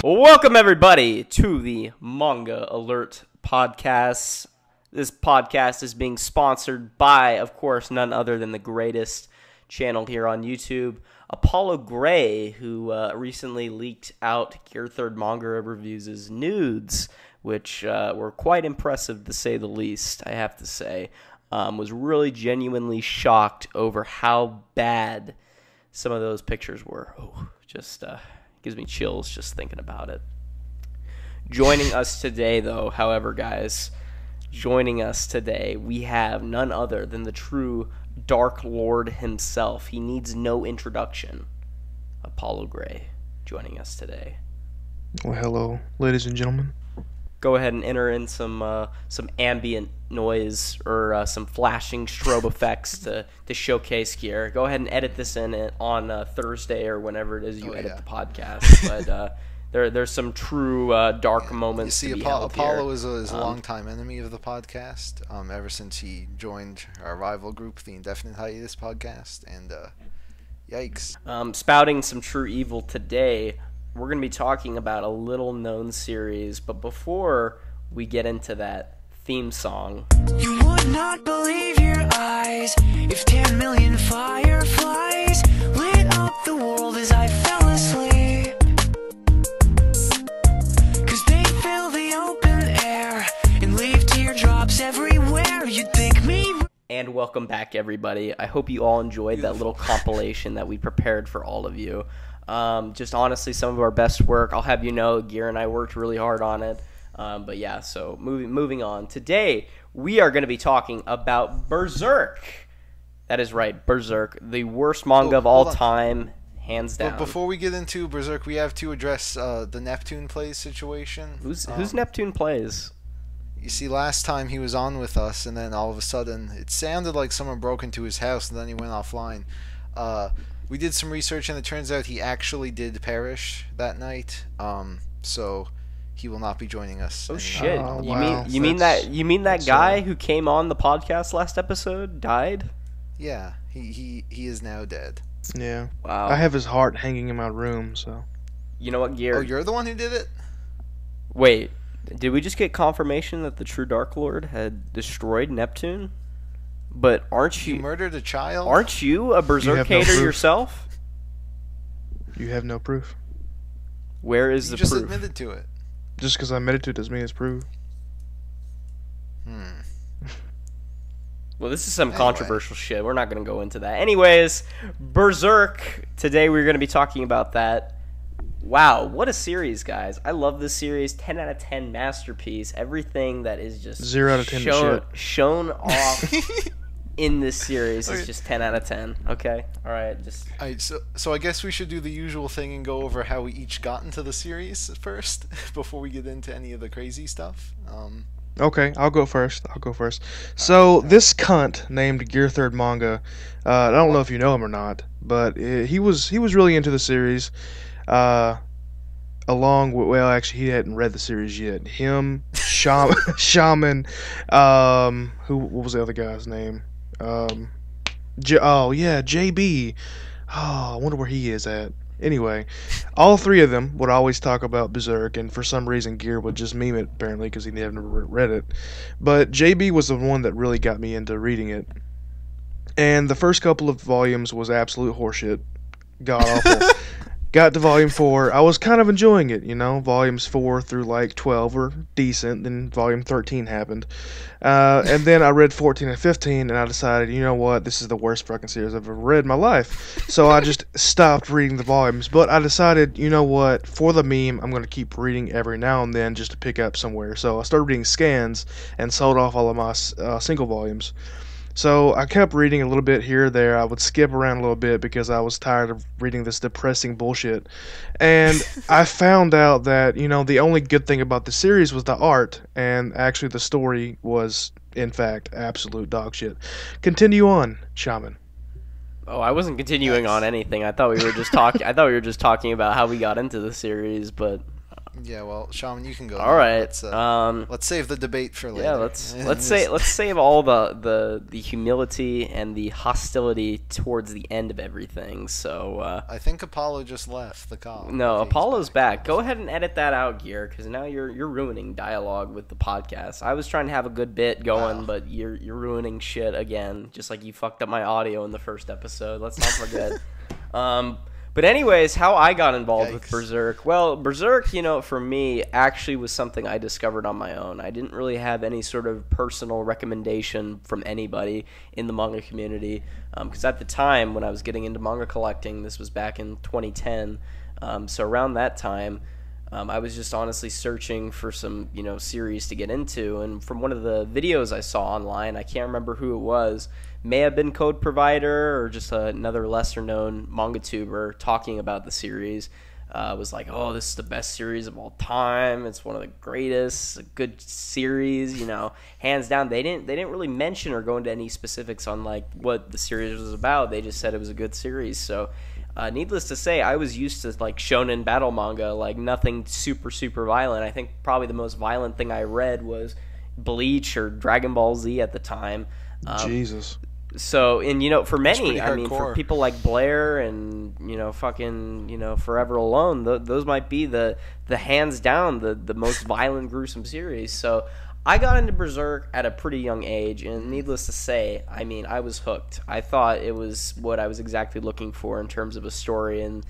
Welcome, everybody, to the Manga Alert podcast. This podcast is being sponsored by, of course, none other than the greatest channel here on YouTube, Apollo Gray, who recently leaked out Gear Third Manga Reviews' nudes, which were quite impressive to say the least, I have to say. Was really genuinely shocked over how bad some of those pictures were. Oh, just gives me chills just thinking about it. Joining us today, though, however, guys, we have none other than the true Dark Lord himself. He needs no introduction. Apollo Gray joining us today. Well, hello, ladies and gentlemen. Go ahead and enter in some ambient noise or some flashing strobe effects to showcase here. Go ahead and edit this in on Thursday or whenever it is you edit the podcast. But there's some true dark moments. You see, to be held Apollo here. is a longtime enemy of the podcast. Ever since he joined our rival group, the Indefinite Hiatus Podcast, and yikes. Spouting some true evil today. We're going to be talking about a little-known series, but before we get into that theme song... You would not believe your eyes if 10 million fireflies lit up the world as I fell asleep. 'Cause they fill the open air and leave teardrops everywhere. You'd think me... And welcome back, everybody. I hope you all enjoyed that little compilation that we prepared for all of you. Just honestly, some of our best work. I'll have you know, Gear and I worked really hard on it. But yeah, so moving on. Today, we are going to be talking about Berserk. That is right, Berserk, the worst manga of all time, hands down. But before we get into Berserk, we have to address the Neptune Plays situation. Who's Neptune Plays? You see, last time he was on with us, and then all of a sudden, it sounded like someone broke into his house, and then he went offline. We did some research, and it turns out he actually did perish that night. So he will not be joining us. Oh anymore. shit! Oh, You wow. mean that guy who came on the podcast last episode died? Yeah, he is now dead. Yeah. Wow. I have his heart hanging in my room, so. You know what, Gear? Oh, you're the one who did it? Wait, did we just get confirmation that the true Dark Lord had destroyed Neptune? But aren't You you murdered a child? aren't you a Berserkator proof. yourself? You have no proof. Where is You the just proof? admitted to it. Just because I admitted to it doesn't mean it's proof. Well, this is some Anyway. controversial shit. We're not going to go into that. Anyways, Berserk. Today we're going to be talking about that. Wow, what a series, guys. I love this series. 10 out of 10 masterpiece. Everything that is just 0 out of 10 shown off in this series is Okay. just 10 out of 10. Okay? All right, just... Alright, so I guess we should do the usual thing and go over how we each got into the series first, before we get into any of the crazy stuff. Okay, I'll go first. So, this cunt named Gear Third Manga, I don't know if you know him or not, but he was really into the series. Along with, well, actually, he hadn't read the series yet. Him, Shaman, what was the other guy's name? JB. Oh, I wonder where he is at. Anyway, all three of them would always talk about Berserk, and for some reason Gear would just meme it, apparently, because he never read it. But JB was the one that really got me into reading it. And the first couple of volumes was absolute horseshit. God awful. Got to volume 4. I was kind of enjoying it, you know. Volumes 4 through like 12 were decent. Then volume 13 happened. And then I read 14 and 15, and I decided, you know what, this is the worst fucking series I've ever read in my life. So I just stopped reading the volumes. But I decided, you know what, for the meme, I'm going to keep reading every now and then just to pick up somewhere. So I started reading scans and sold off all of my single volumes. So I kept reading a little bit here or there. I would skip around a little bit because I was tired of reading this depressing bullshit. And I found out that, you know, the only good thing about the series was the art, and actually the story was, in fact, absolute dog shit. Continue on, Shaman. Oh, I wasn't continuing on anything. I thought we were just talking. I thought we were just talking about how we got into the series, but Yeah, well, Shaman, you can go. All now. right. Let's save the debate for later. Yeah, let's save all the humility and the hostility towards the end of everything. So I think Apollo just left the call. no, Okay, he's Apollo's back. Go ahead and edit that out, Gear, because now you're ruining dialogue with the podcast. I was trying to have a good bit going, Wow. but you're ruining shit again, just like you fucked up my audio in the first episode. Let's not forget. But anyways, how I got involved with Yikes. Berserk. Well, Berserk, for me, actually was something I discovered on my own. I didn't really have any sort of personal recommendation from anybody in the manga community. Because at the time, when I was getting into manga collecting, this was back in 2010. So around that time, I was just honestly searching for some, series to get into. And from one of the videos I saw online, I can't remember who it was, may have been Code Provider or just another lesser-known manga tuber talking about the series. Was like, oh, this is the best series of all time. It's one of the greatest, a good series, hands down. They didn't really mention or go into any specifics on like what the series was about. They just said it was a good series. So, needless to say, I was used to like shonen battle manga, like nothing super super violent. I think probably the most violent thing I read was Bleach or Dragon Ball Z at the time. Jesus. So, and for many, pretty I mean, for hardcore. people like Blair and fucking Forever Alone, those might be the hands down the most violent, gruesome series. So, I got into Berserk at a pretty young age, and needless to say, I mean, I was hooked. I thought it was what I was exactly looking for in terms of a story and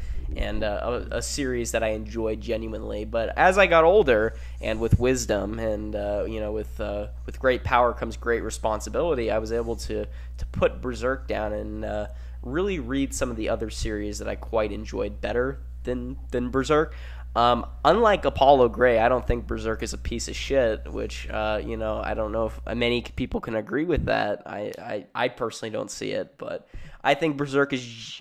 a series that I enjoyed genuinely. But as I got older, and with wisdom, and with great power comes great responsibility, I was able to put Berserk down and really read some of the other series that I quite enjoyed better than Berserk. Unlike Apollo Gray, I don't think Berserk is a piece of shit, which, I don't know if many people can agree with that. I personally don't see it, but I think Berserk is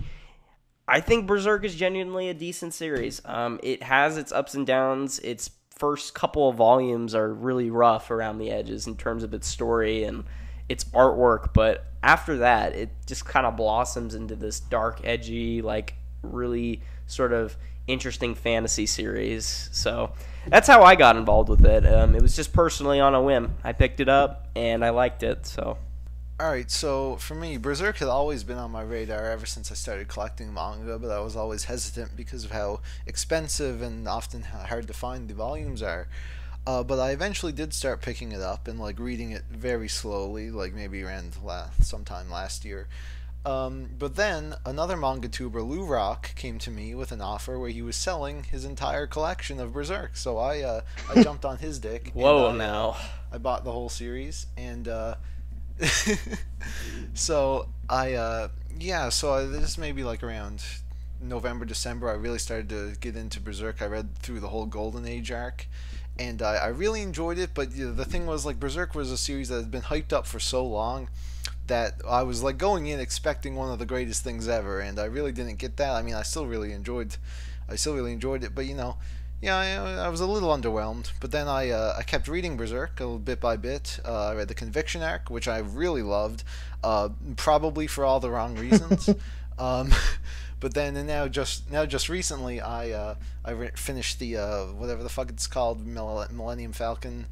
genuinely a decent series. It has its ups and downs. Its first couple of volumes are really rough around the edges in terms of its story and its artwork, but after that, it just kind of blossoms into this dark, edgy, like really sort of interesting fantasy series. So that's how I got involved with it. It was just personally on a whim. I picked it up and I liked it. So Alright, so for me, Berserk had always been on my radar ever since I started collecting manga, but I was always hesitant because of how expensive and often hard to find the volumes are. But I eventually did start picking it up and like reading it very slowly, like maybe around sometime last year. But then another manga tuber, Lou Rock, came to me with an offer where he was selling his entire collection of Berserk. So I jumped on his dick. whoa, and now. I bought the whole series, and so this maybe like around November, December, I really started to get into Berserk. I read through the whole Golden Age arc, and I really enjoyed it. But the thing was, like, Berserk was a series that had been hyped up for so long that I was like going in expecting one of the greatest things ever, and I really didn't get that. I mean, I still really enjoyed it, but I was a little underwhelmed. But then I kept reading Berserk a little bit by bit. I read the Conviction arc, which I really loved, probably for all the wrong reasons. But then and now just recently I finished the whatever the fuck it's called, Millennium Falcon.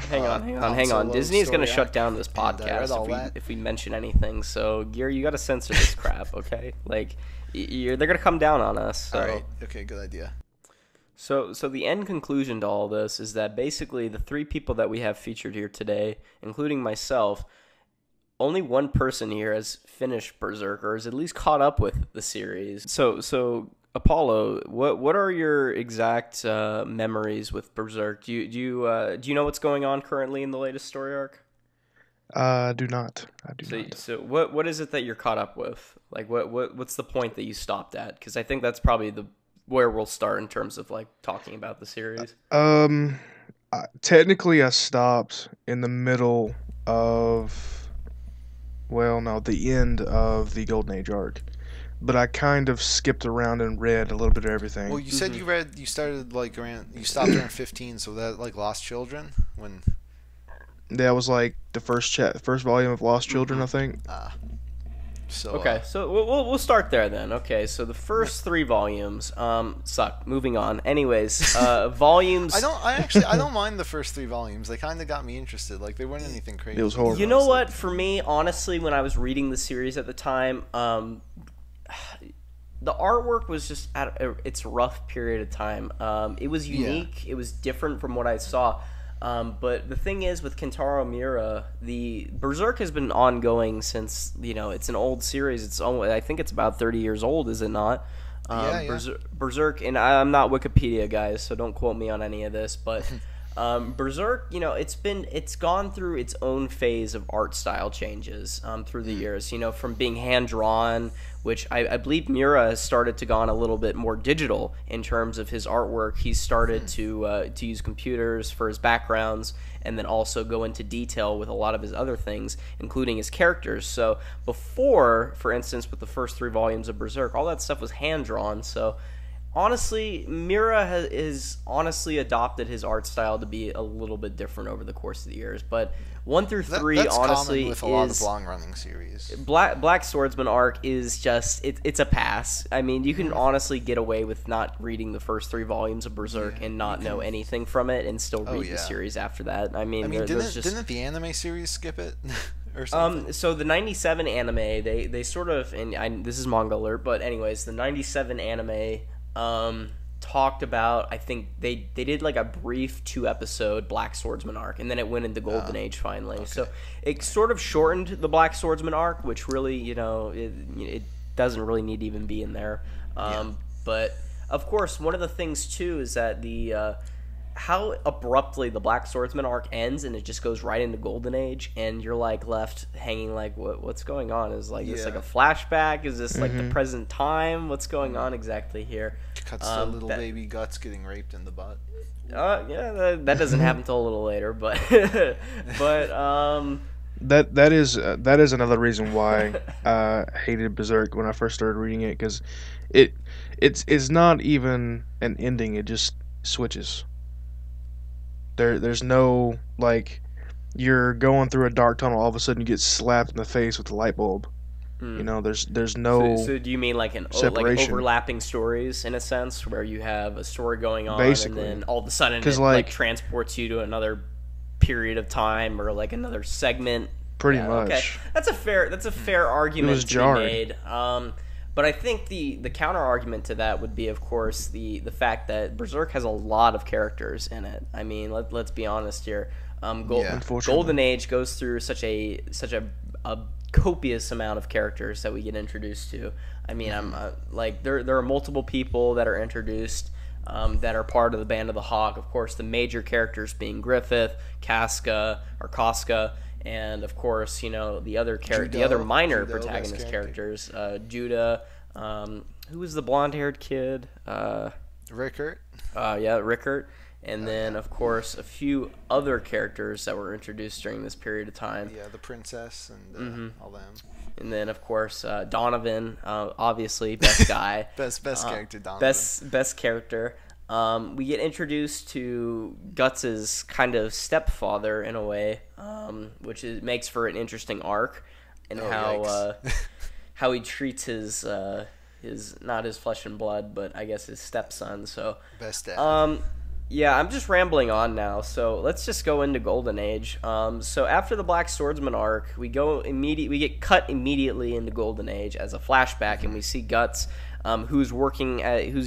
Hang on. Solo Disney is going to story shut arc, down this and I read all podcast that. if we mention anything. So, Gear, you got to censor this crap, okay? Like, they're going to come down on us. So. All right, okay, good idea. So the end conclusion to all this is that basically the three people that we have featured here today, including myself, only one person here has finished Berserk or is at least caught up with the series. So Apollo, what are your exact memories with Berserk? Do you know what's going on currently in the latest story arc? I do not. So what is it that you're caught up with? Like what's the point that you stopped at? Because I think that's probably where we'll start in terms of like talking about the series. Technically, I stopped in the middle of, well, no, the end of the Golden Age arc, but I kind of skipped around and read a little bit of everything. Well, you said you started like you stopped around 15, so that like Lost Children when. That was like the first volume of Lost Children, I think. So Okay, so we'll start there then. Okay, so the first 3 volumes suck. Moving on. Anyways, volumes. I don't mind the first 3 volumes. They kind of got me interested. Like they weren't anything crazy. It was horrible. You know what? For me, honestly, when I was reading the series at the time, the artwork was just at its rough period of time. It was unique. It was different from what I saw. But the thing is, with Kentaro Miura, the Berserk has been ongoing since, it's an old series. I think it's about 30 years old, is it not? Yeah. Berserk, and I'm not Wikipedia, guys, so don't quote me on any of this, but Berserk, it's gone through its own phase of art style changes through the years. From being hand drawn, which I believe Miura has started to gone a little bit more digital in terms of his artwork. He's started to use computers for his backgrounds, and then also go into detail with a lot of his other things, including his characters. So before, for instance, with the first 3 volumes of Berserk, all that stuff was hand drawn. So honestly, Miura has honestly adopted his art style to be a little bit different over the course of the years. But 1 through 3, that's honestly, common with a lot of long-running series. Black Swordsman arc is just it's a pass. I mean, you can honestly get away with not reading the first 3 volumes of Berserk and not know anything from it, and still read the series after that. I mean, didn't the anime series skip it? Or something? So the 97 anime, they sort of, and this is manga alert, but anyways, the 97 anime talked about, I think they did like a brief 2-episode Black Swordsman arc, and then it went into Golden Age finally. Okay. So it sort of shortened the Black Swordsman arc, which really, it doesn't really need to even be in there. But of course, one of the things too is that the how abruptly the Black Swordsman arc ends, and it just goes right into Golden Age, and you're like left hanging like, what's going on? Is like this like a flashback? Is this like the present time? What's going on exactly here? Cuts to little baby Guts getting raped in the butt. Yeah, that doesn't happen until a little later, but that is another reason why I hated Berserk when I first started reading it, because it's not even an ending. It just switches. There's no, like, you're going through a dark tunnel, all of a sudden you get slapped in the face with a light bulb. There's no So do you mean like separation. overlapping stories in a sense, where you have a story going on, Basically. and then all of a sudden it like transports you to another period of time, or like another segment? Pretty much. Okay. That's a fair argument to jarring. be made. But I think the counter argument to that would be, of course, the fact that Berserk has a lot of characters in it. I mean, let's be honest here. Golden Age goes through such a copious amount of characters that we get introduced to. I mean, there are multiple people that are introduced that are part of the Band of the Hawk. Of course, the major characters being Griffith, Casca, and of course, the other minor protagonist characters, Judah. Who was the blonde-haired kid? Rickert. Rickert. And then, of course, a few other characters that were introduced during this period of time. Yeah, the princess and all them. And then, of course, Donovan, obviously, best guy. best character, Donovan. Best character. We get introduced to Guts's kind of stepfather in a way, which makes for an interesting arc, and how he treats his not his flesh and blood, but I guess his stepson. So best dad. Yeah, I'm just rambling on now, so let's just go into Golden Age. So after the Black Swordsman arc, we get cut immediately into Golden Age as a flashback, and we see Guts, who's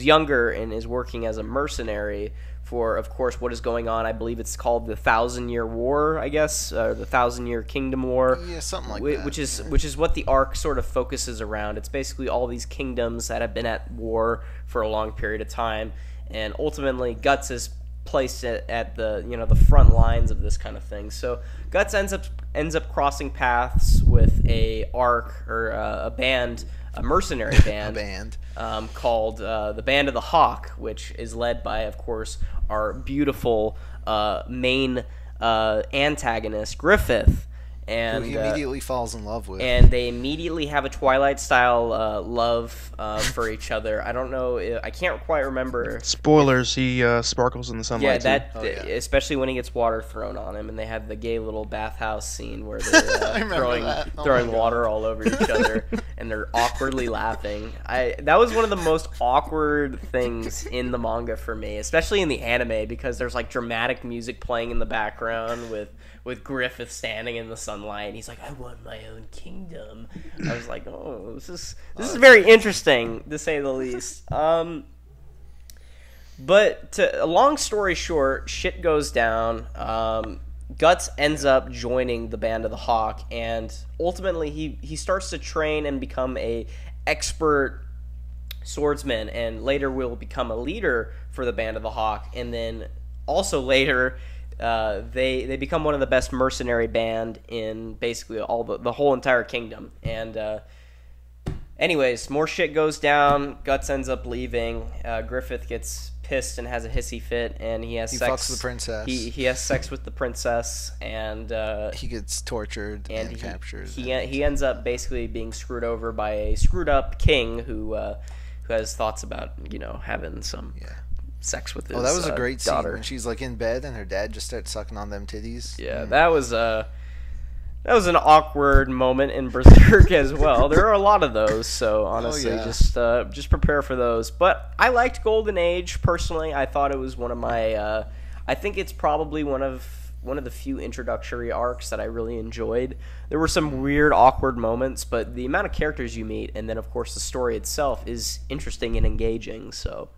younger and is working as a mercenary for, of course, what is going on. I believe it's called the 1,000-Year War, I guess, or the 1,000-Year Kingdom War. Yeah, something like that. Which is what the arc sort of focuses around. It's basically all these kingdoms that have been at war for a long period of time. And ultimately, Guts is placed at the front lines of this kind of thing. So Guts ends up crossing paths with a mercenary band, called the Band of the Hawk, which is led by, of course, our beautiful main antagonist Griffith. And who he immediately falls in love with. And they immediately have a Twilight-style love for each other. I don't know. I can't quite remember. Spoilers, he sparkles in the sunlight. Yeah, especially when he gets water thrown on him, and they have the gay little bathhouse scene where they're throwing water all over each other. and they're awkwardly laughing. That was one of the most awkward things in the manga for me, especially in the anime, because there's like dramatic music playing in the background with Griffith standing in the sunlight. And he's like, I want my own kingdom. I was like, oh, this is very interesting, to say the least. But a long story short, shit goes down. Guts ends up joining the Band of the Hawk, and ultimately he starts to train and become a expert swordsman, and later will become a leader for the Band of the Hawk. And then also later, they become one of the best mercenary band in basically all the whole entire kingdom. And anyways, more shit goes down. Guts ends up leaving. Griffith gets pissed and has a hissy fit, and he has sex. Fucks the princess. He has sex with the princess, and he gets tortured and captured. He ends up basically being screwed over by a screwed up king who has thoughts about having some sex with his that was a great daughter. Scene when she's like in bed and her dad just starts sucking on them titties. Yeah, that was an awkward moment in Berserk as well. There are a lot of those, so honestly, just prepare for those. But I liked Golden Age personally. I thought it was one of my. I think it's probably one of the few introductory arcs that I really enjoyed. There were some weird, awkward moments, but the amount of characters you meet, and then of course the story itself, is interesting and engaging. So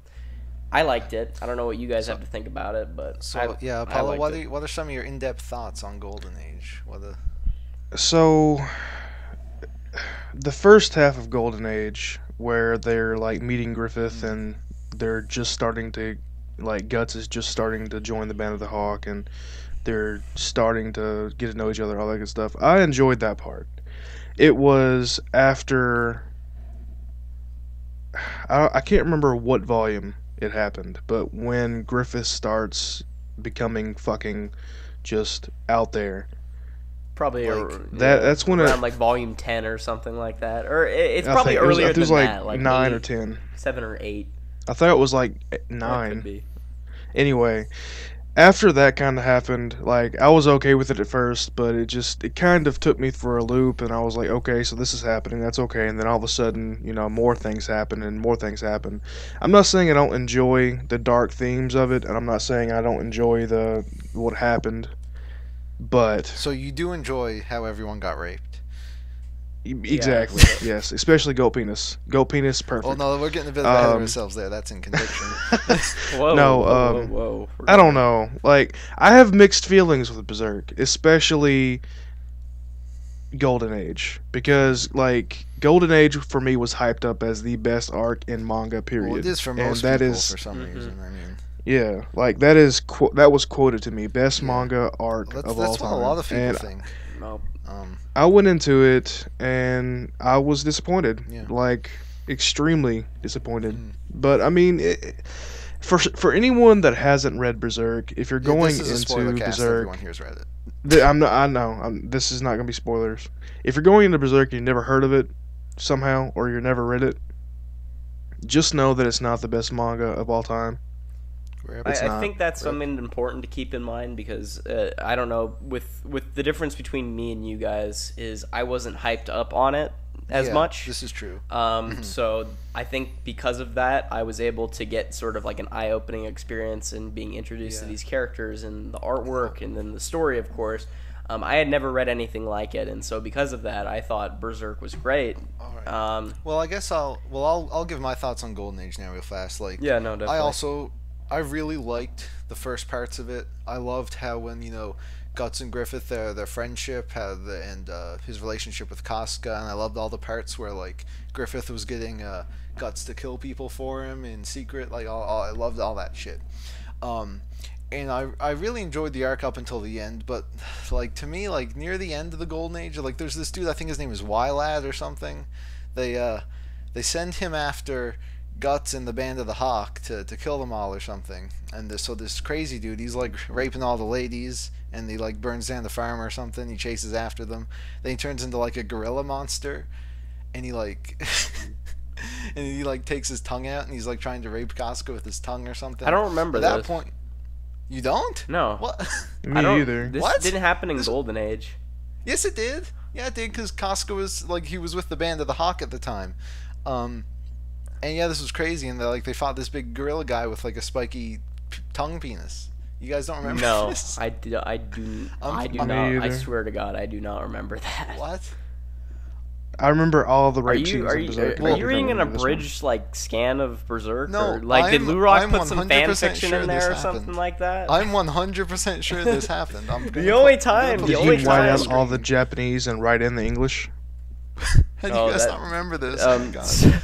I liked it. I don't know what you guys have to think about it, but Apollo, what are some of your in-depth thoughts on Golden Age? So, the first half of Golden Age, where they're like meeting Griffith and they're just starting to, like, Guts is just starting to join the Band of the Hawk, and they're starting to get to know each other, all that good stuff. I enjoyed that part. It was after, I can't remember what volume it happened, but when Griffith starts becoming fucking just out there. Probably that's when around like volume 10 or something like that, or it's probably earlier than that, like 9 or 10, 7 or 8. I thought it was like 9. Could be. Anyway, after that kind of happened, like I was okay with it at first, but it kind of took me for a loop, and I was like, okay, so this is happening, that's okay, and then all of a sudden, more things happen and more things happen. I'm not saying I don't enjoy the dark themes of it, and I'm not saying I don't enjoy what happened. But so you do enjoy how everyone got raped? Exactly. Yes, especially Goat Penis. Goat Penis, perfect. Oh no, we're getting a bit ahead of ourselves there. That's in conviction. Whoa. I don't know. Like, I have mixed feelings with Berserk, especially Golden Age, because like Golden Age for me was hyped up as the best arc in manga. Period. Well, it is for most people for some reason. I mean. Yeah, like that was quoted to me, best manga arc of all time. That's what a lot of people think. Nope. I went into it and I was disappointed, like extremely disappointed. But I mean, for anyone that hasn't read Berserk, if you're going into Berserk, everyone here's read it. I know this is not gonna be spoilers. If you're going into Berserk and you've never heard of it somehow, or you've never read it, just know that it's not the best manga of all time. I think that's something important to keep in mind, because I don't know, with the difference between me and you guys is I wasn't hyped up on it as much. This is true. So I think because of that, I was able to get sort of like an eye-opening experience in being introduced to these characters and the artwork and then the story, of course. I had never read anything like it, and so because of that, I thought Berserk was great. All right. Well, I guess I'll give my thoughts on Golden Age now real fast. Like, yeah, no, definitely. I really liked the first parts of it. I loved how when Guts and Griffith, their friendship, and his relationship with Casca, and I loved all the parts where like Griffith was getting Guts to kill people for him in secret. Like I loved all that shit. And I really enjoyed the arc up until the end, but like to me, like near the end of the Golden Age, like there's this dude, I think his name is Wylad or something. They send him after Guts and the Band of the Hawk to kill them all or something, and so this crazy dude, he's like raping all the ladies, and he like burns down the farm or something. He chases after them, then he turns into like a gorilla monster, and he like and he like takes his tongue out, and he's like trying to rape Casca with his tongue or something. I don't remember at that point. You don't? No. What? Me either. This didn't happen in Golden Age. Yes, it did. Yeah, it did, because Casca was, like, he was with the Band of the Hawk at the time. And yeah, this was crazy, and they fought this big gorilla guy with, like, a spiky tongue penis. You guys don't remember No, this? I do not. Me I either. swear to God, I do not remember that. What? I remember all the Are rape you scenes are in you Berserk. are I you don't reading an remember this one. abridged like scan of Berserk? No, Or, like did I'm- Lou Rock I'm put some fan 100% fiction sure in there this or happened. something like that? I'm 100% sure this happened. The only time- the Did only he white time- out all the Japanese and write in the English? How do Oh, you guys that- not remember this? Oh my God.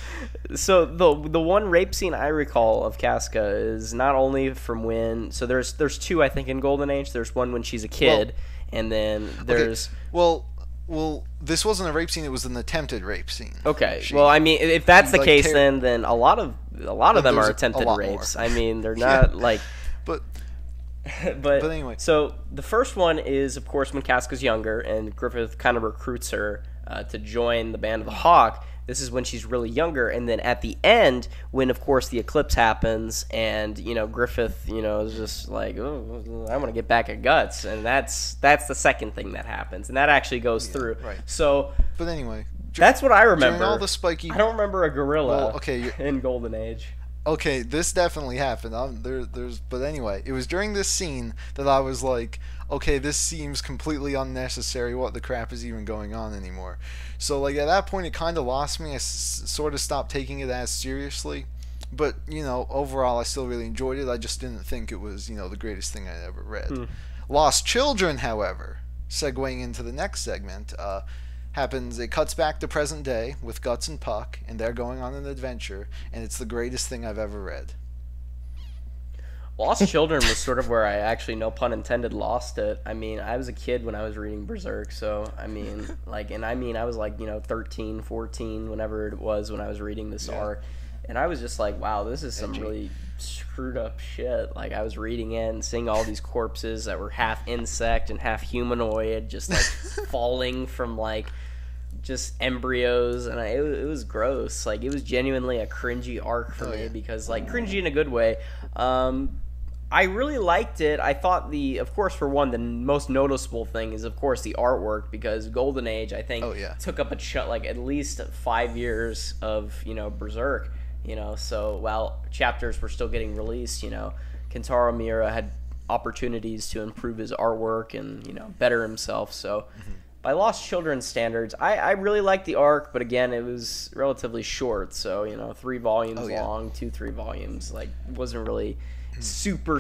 So the one rape scene I recall of Casca is not only from when there's two I think in Golden Age. There's one when she's a kid, and then there's Well, this wasn't a rape scene. It was an attempted rape scene. okay. She- Well, I mean, if that's the like, case, then a lot of them there's are a attempted lot rapes. more. I mean, they're not like. But But anyway. So the first one is, of course, when Casca's younger, and Griffith kind of recruits her to join the Band of the Hawk. This is when she's really younger, and then at the end, when of course the eclipse happens, and Griffith, is just like, oh, I want to get back at Guts, and that's the second thing that happens, and that actually goes through. right. So But anyway, that's what I remember. during all the spiky. I don't remember a gorilla. Well, okay, in Golden Age. Okay, this definitely happened. But anyway, it was during this scene that I was like, okay, this seems completely unnecessary. What the crap is even going on anymore? So, like, at that point, it kind of lost me. I sort of stopped taking it as seriously. But, overall, I still really enjoyed it. I just didn't think it was, the greatest thing I'd ever read. Lost Children, however, segueing into the next segment, happens. It cuts back to present day with Guts and Puck, and they're going on an adventure, and it's the greatest thing I've ever read. Lost Children was sort of where I actually, no pun intended, lost it. I mean, I was a kid when I was reading Berserk, so, I mean, I was like, 13, 14, whenever it was when I was reading this arc, and I was just like, wow, this is some really screwed up shit. Like, I was reading it and seeing all these corpses that were half insect and half humanoid, just, like, falling from, like, just embryos, and it was gross. Like, it was genuinely a cringy arc for me, because, like, cringy in a good way. I really liked it. I thought of course, for one, the most noticeable thing is, of course, the artwork, because Golden Age, I think, took up like at least 5 years of, Berserk, so while chapters were still getting released, Kentaro Miura had opportunities to improve his artwork and, better himself, so by Lost Children standards, I really liked the arc, but again, it was relatively short, so, 3 volumes long, 2-3 volumes, like, wasn't really super,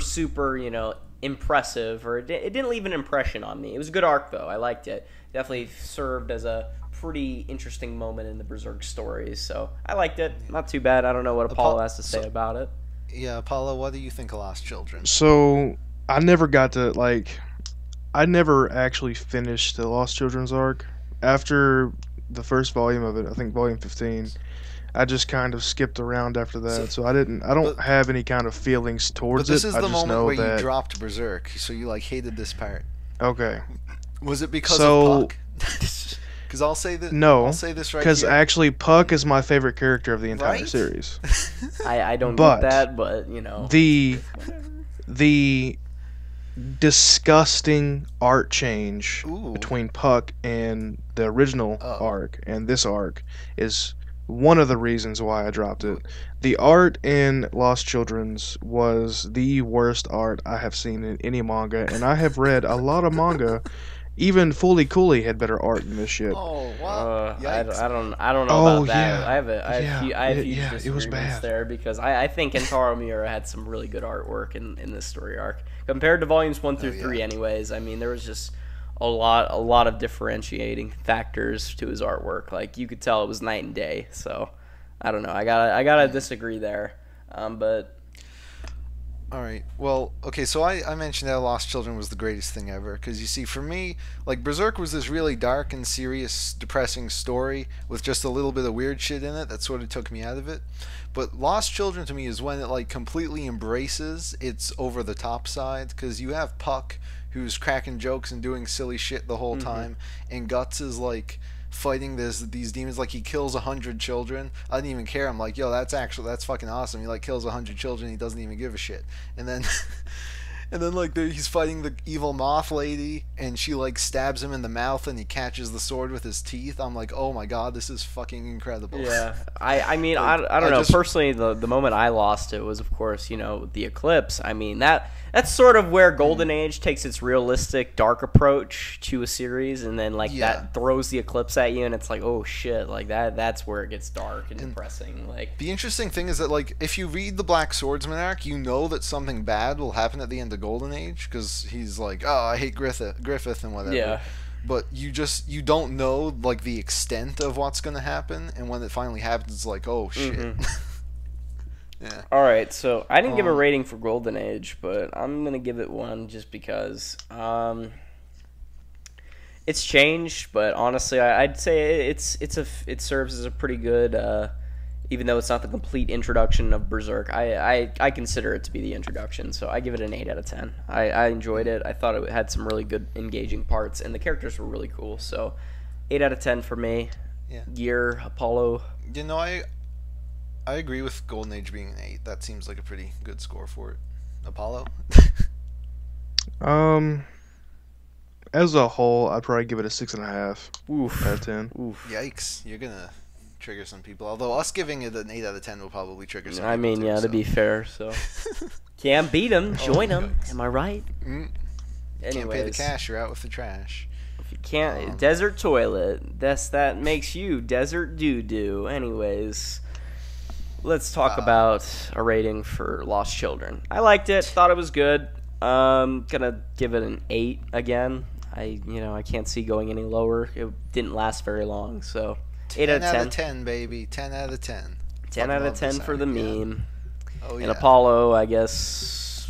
impressive, or it didn't leave an impression on me. It was a good arc, though. I liked it. Definitely served as a pretty interesting moment in the Berserk stories, so I liked it. Not too bad. I don't know what Apollo has to say about it. Yeah, Apollo, what do you think of Lost Children? So I never got to I never actually finished the Lost Children's arc. After the first volume of it, I think volume 15, I just kind of skipped around after that. So I don't have any kind of feelings towards But this it. is I the just moment know where that you dropped Berserk, so you hated this part. okay. Was it because So- of Puck? Because I'll say that. No, I'll say this right because here. actually Puck is my favorite character of the entire Right? series. I don't But get that, but, The disgusting art change Ooh. between Puck and the original arc and this arc is one of the reasons why I dropped it. The art in Lost Children's was the worst art I have seen in any manga, and I have read a lot of manga. Even Fully Cooley had better art than this shit. Oh wow! I don't know Oh, about that. yeah. I have huge it was disagreements bad. there, because I think Kentaro Miura had some really good artwork in this story arc compared to volumes 1 through 3. Anyways, I mean, there was just a lot of differentiating factors to his artwork. Like, you could tell it was night and day. So I don't know. I gotta disagree there. But All right. Well, okay. So I mentioned that Lost Children was the greatest thing ever, because you see, for me, Berserk was this really dark and serious, depressing story with just a little bit of weird shit in it that sort of took me out of it. But Lost Children to me is when it completely embraces its over the top side, because you have Puck, who's cracking jokes and doing silly shit the whole time, and Guts is fighting these demons. He kills 100 children. I didn't even care. I'm like, yo, that's fucking awesome. He kills 100 children. He doesn't even give a shit. And then And then like he's fighting the evil moth lady, and she like stabs him in the mouth, and he catches the sword with his teeth. I'm like, oh my god, this is fucking incredible. Yeah, I mean, Like, I don't I know. just- Personally, the moment I lost it was, of course, you know, the eclipse. I mean, that's sort of where Golden Age takes its realistic, dark approach to a series, and then like Yeah. that throws the eclipse at you, and it's like, oh shit, like that's where it gets dark and depressing. Like, The interesting thing is that, like, if you read the Black Swordsman arc, you know that something bad will happen at the end of Golden Age, because he's like, oh, I hate Griffith and whatever. yeah. But you don't know, like, the extent of what's going to happen, and when it finally happens, it's like, oh, shit. Yeah. All right, so I didn't give a Um, rating for Golden Age, but I'm gonna give it 1 just because it's changed. But honestly, I'd say it serves as a pretty good, even though it's not the complete introduction of Berserk. I consider it to be the introduction, so I give it an 8 out of 10. I enjoyed it. I thought it had some really good engaging parts, and the characters were really cool. So 8 out of 10 for me. Yeah. Gear, Apollo. You know, I agree with Golden Age being an 8. That seems like a pretty good score for it. Apollo? As a whole, I'd probably give it a 6.5 Oof. out of 10. Oof. Yikes. You're going to trigger some people. Although us giving it an 8 out of 10 will probably trigger some people. I mean, too, yeah, so. to be fair, so can't beat them, join them. yikes. Am I right? Mm. Can't Anyways, pay the cash, you're out with the trash. if you can't, Um, desert toilet. That makes you desert doo doo. Anyways, let's talk about a rating for Lost Children. I liked it. Thought it was good. Gonna give it an 8 again. I can't see going any lower. It didn't last very long, so 8 out of 10. 10 out of 10, baby. 10 out of 10. 10 out of 10 for the meme. Oh, yeah. And Apollo, I guess.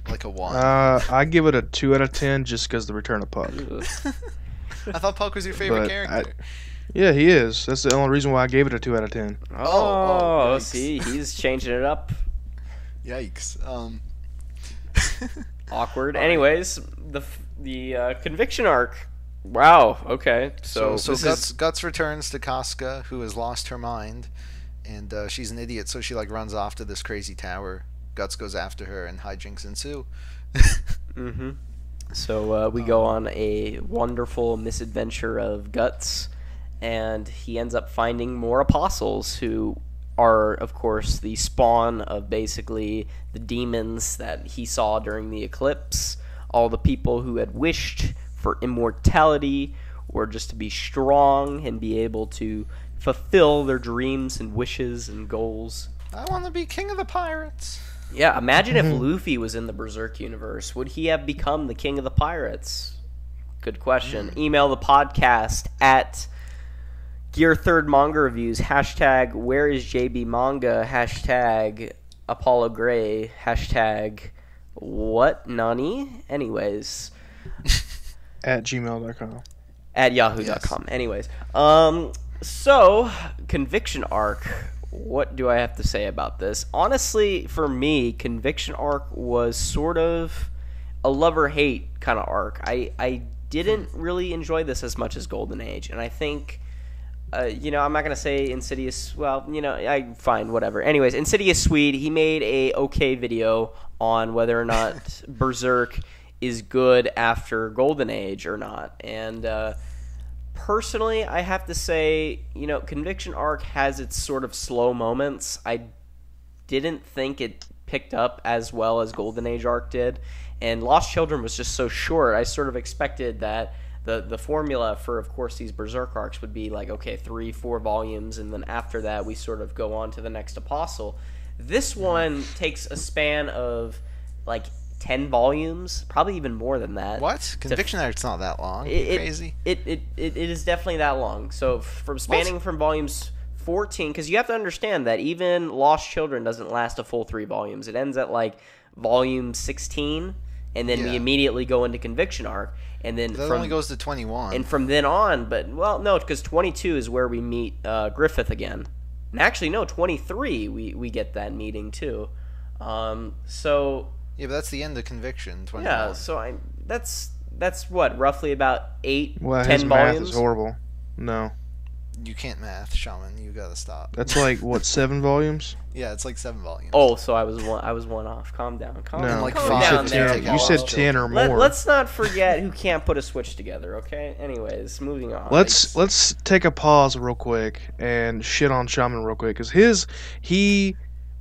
Like a 1. I give it a 2 out of 10 just because the return of Puck. I thought Puck was your favorite But character. Yeah, he is. That's the only reason why I gave it a 2 out of 10. Oh, yikes. see, he's changing it up. Yikes. Awkward. Anyways, the conviction arc. Wow. Okay. So this Guts returns to Casca, who has lost her mind, and she's an idiot, so she like runs off to this crazy tower. Guts goes after her, and hijinks ensue. Mm-hmm. So we go on a wonderful misadventure of Guts, and he ends up finding more apostles who are, of course, the spawn of basically the demons that he saw during the eclipse. All the people who had wished for immortality or just to be strong and be able to fulfill their dreams and wishes and goals. I want to be king of the pirates. Yeah, imagine if Luffy was in the Berserk universe. Would he have become the king of the pirates? Good question. Email the podcast at Gear Third Manga Reviews, hashtag Where is JB Manga, hashtag Apollo Gray, hashtag What Nani? Anyways, At gmail.com. at yahoo.com. Anyways, so Conviction Arc. What do I have to say about this? Honestly, for me, Conviction Arc was sort of a love-or-hate kind of arc. I didn't really enjoy this as much as Golden Age, and I think, I'm not going to say Insidious, well, fine, whatever. Anyways, Insidious Swede, he made a okay video on whether or not Berserk is good after Golden Age or not, and personally, I have to say, Conviction Arc has its sort of slow moments. I didn't think it picked up as well as Golden Age Arc did, and Lost Children was just so short. I sort of expected that the formula for, of course, these Berserk arcs would be like, okay, 3-4 volumes, and then after that we sort of go on to the next apostle. This one takes a span of like 10 volumes, probably even more than that. What? Conviction Arc's not that long. You crazy? It is definitely that long. So from spanning from volumes 14, because you have to understand that even Lost Children doesn't last a full 3 volumes. It ends at like volume 16, and then we Yeah. immediately go into Conviction Arc, and then That only goes to 21. and from then on. But no, because 22 is where we meet Griffith again. And actually, no, 23 we get that meeting too. So. Yeah, but that's the end of Conviction. 21. Yeah, so that's what, roughly about 8, Well, 10 his math volumes? is horrible. No. You can't math, Shaman. You gotta stop. That's like what, 7 volumes? Yeah, it's like 7 volumes. Oh, so I was one off. Calm down. Calm No, down. like Calm you down said there. 10. You said 10 or more. Let's not forget who can't put a Switch together. Okay. Anyways, moving on. Let's take a pause real quick and shit on Shaman real quick, because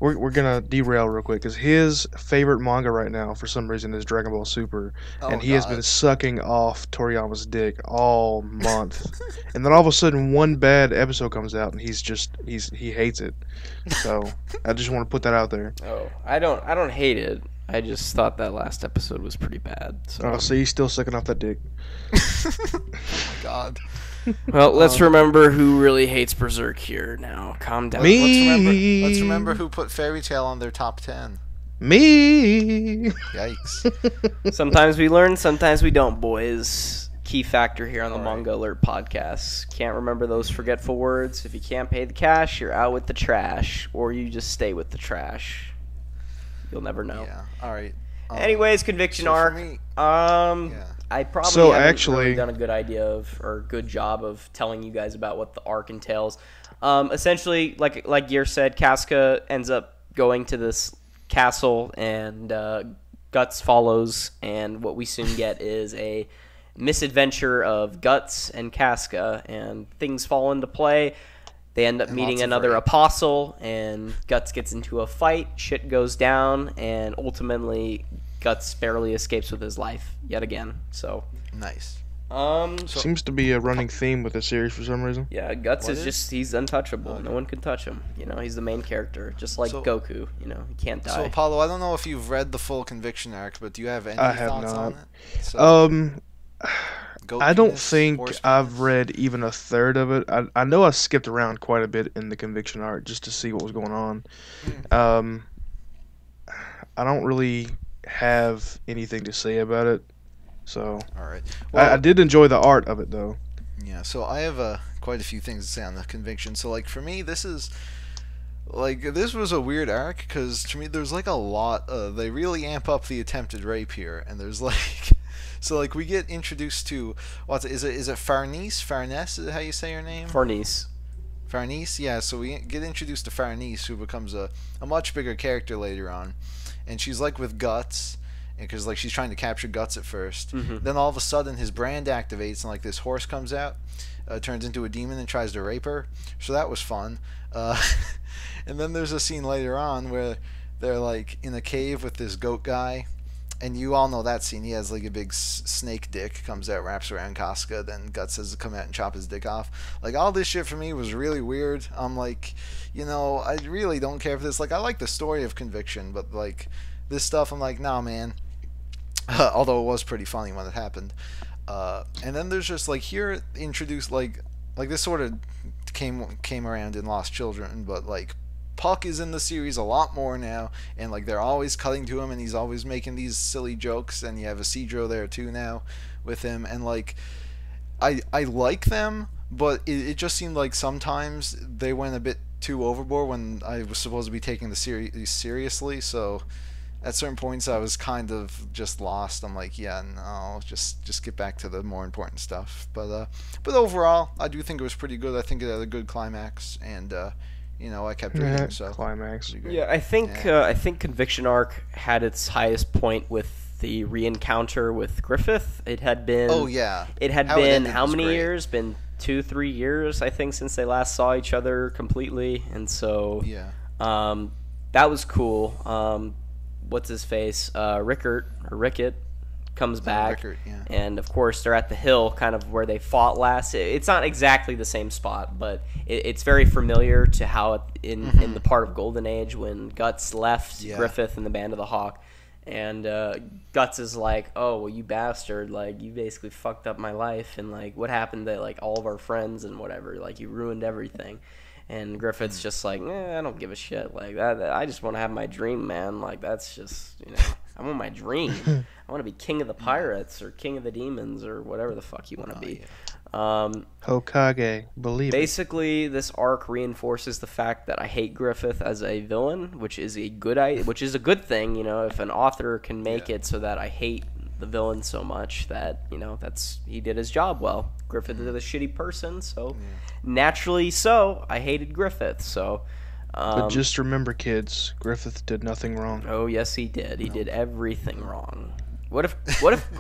we're gonna derail real quick, because his favorite manga right now for some reason is Dragon Ball Super, and he has been sucking off Toriyama's dick all month, and then all of a sudden one bad episode comes out and he hates it. So I just want to put that out there. Oh, I don't hate it. I just thought that last episode was pretty bad. So he's still sucking off that dick. Oh my god. Well, let's remember who really hates Berserk here now. Calm down. Me. Let's remember who put Fairy Tail on their top 10. Me. Yikes. Sometimes we learn, sometimes we don't, boys. Key factor here on the Manga Alert podcast. Can't remember those forgetful words. If you can't pay the cash, you're out with the trash, or you just stay with the trash. You'll never know. Yeah. All right. Anyways, conviction so for arc. me- I probably So haven't actually- really done a good idea of, or good job of telling you guys about what the arc entails. Essentially, like Gear said, Casca ends up going to this castle, and Guts follows, and what we soon get is a misadventure of Guts and Casca, and things fall into play. They end up And meeting lots of another rape. apostle, and Guts gets into a fight, shit goes down, and ultimately Guts barely escapes with his life yet again. So, Nice. Seems to be a running theme with the series for some reason. yeah, Guts What is is? just, he's untouchable. No one can touch him. You know, he's the main character, just like So- Goku. You know, he can't die. So Apollo, I don't know if you've read the full Conviction arc, but do you have any I have thoughts on not. it? So, Goat I don't penis, think horse I've penis? read even a third of it. I know I skipped around quite a bit in the Conviction arc just to see what was going on. I don't really have anything to say about it. So All right. I did enjoy the art of it though. Yeah, so I have quite a few things to say on the Conviction. So, like, for me, this was a weird arc, because to me, there's, like, a lot, they really amp up the attempted rape here, and there's, like, so, like, we get introduced to, is it Farnese? Farnese is how you say her name? Farnese. Farnese, yeah, so we get introduced to Farnese, who becomes a much bigger character later on, and she's, like, with Guts, because, like, she's trying to capture Guts at first. Then all of a sudden his brand activates, and, like, this horse comes out, turns into a demon and tries to rape her. So that was fun. And then there's a scene later on where they're, like, in a cave with this goat guy, and you all know that scene. He has, like, a big snake dick, comes out, wraps around Casca, then Guts says to come out and chop his dick off. Like, all this shit for me was really weird. I'm like, you know, I really don't care for this. Like, I like the story of Conviction, but, like, this stuff, I'm like, nah, man. Although it was pretty funny when it happened. And then there's just, like, here introduced, like this sort of came around in Lost Children, but, like, Puck is in the series a lot more now, and, like, they're always cutting to him, and he's always making these silly jokes, and you have a Cedro there too now with him, and, like, I like them, but it just seemed like sometimes they went a bit too overboard when I was supposed to be taking the series seriously, so at certain points I was kind of just lost. I'm like, yeah, no, just get back to the more important stuff. But overall, I do think it was pretty good. I think it had a good climax, and you know, I kept reading. So Climax. pretty good. Yeah, I think Conviction Arc had its highest point with the re-encounter with Griffith. It had been Oh yeah. It had How it been ended how was many great. years? Been 2-3 years, I think, since they last saw each other completely, and so Yeah. that was cool. What's his face? Rickett comes back, Rickert, yeah. and of course they're at the hill, kind of where they fought last. It's not exactly the same spot, but it's very familiar to how in the part of Golden Age when Guts left Yeah. Griffith and the Band of the Hawk. And Guts is like, oh, well, you bastard, like, you basically fucked up my life, and, like, what happened to, like, all of our friends and whatever, like, you ruined everything. And Griffith's just like, I don't give a shit, like, that I just want to have my dream, man, like, that's just, you know, I want my dream. I want to be king of the pirates, or king of the demons, or whatever the fuck you want to be. Hokage, believe it. Basically, this arc reinforces the fact that I hate Griffith as a villain, which is a good thing. You know, if an author can make it so that I hate the villain so much that, he did his job well. Griffith is a shitty person, so naturally so, I hated Griffith. So, But just remember, kids, Griffith did nothing wrong. oh yes, he did. He did everything wrong. What if what if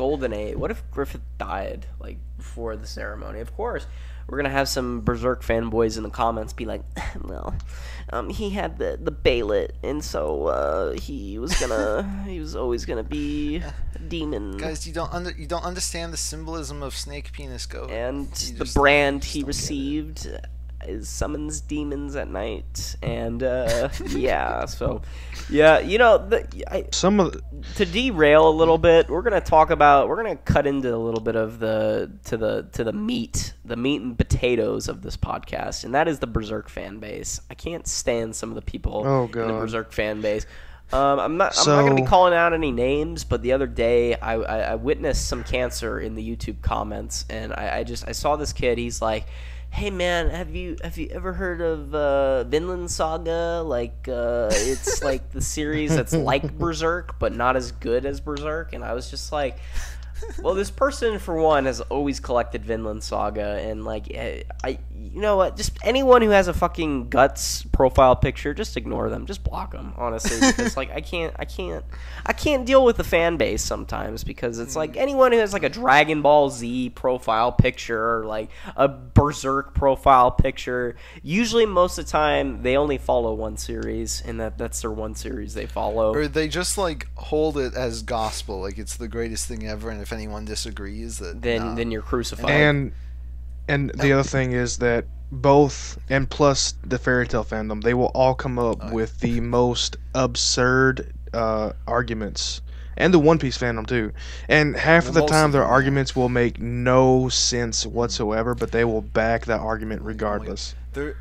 Griffith died like before the ceremony? Of course, we're gonna have some Berserk fanboys in the comments be like, well, he had the Bailet, and so he was always gonna be a demon. Guys, you don't understand the symbolism of snake penis goat. And the brand he received is summons demons at night, and yeah. So, yeah, to derail a little bit, we're gonna cut into a little bit of the meat and potatoes of this podcast, and that is the Berserk fan base. I can't stand some of the people in the Berserk fan base. I'm not going to be calling out any names, but the other day I witnessed some cancer in the YouTube comments, and I saw this kid. He's like, hey man, have you ever heard of Vinland Saga? Like, it's like the series that's like Berserk, but not as good as Berserk. And I was just like, well, this person, for one, has always collected Vinland Saga, and like, you know what? Just anyone who has a fucking Guts profile picture, just ignore them, just block them, honestly, because like I can't deal with the fan base sometimes, because it's like anyone who has like a Dragon Ball Z profile picture or like a Berserk profile picture, usually most of the time they only follow one series, and that's their one series they follow, or they just like hold it as gospel, like it's the greatest thing ever, and if anyone disagrees, then you're crucified. And the other thing is that both, and plus the Fairy Tail fandom, they will all come up with the most absurd arguments. And the One Piece fandom, too. And half of the time their arguments will make no sense whatsoever, but they will back that argument regardless.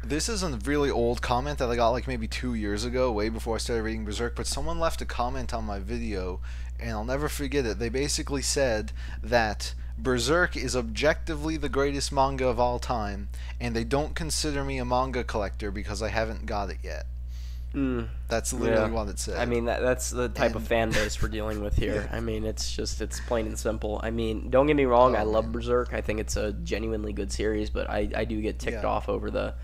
This is a really old comment that I got like maybe 2 years ago, way before I started reading Berserk, but someone left a comment on my video, and I'll never forget it. They basically said that Berserk is objectively the greatest manga of all time, and they don't consider me a manga collector because I haven't got it yet. That's literally what it said. I mean, that's the type of fan base we're dealing with here. I mean, it's plain and simple. I mean, don't get me wrong, I love Berserk. I think it's a genuinely good series, but I do get ticked off over the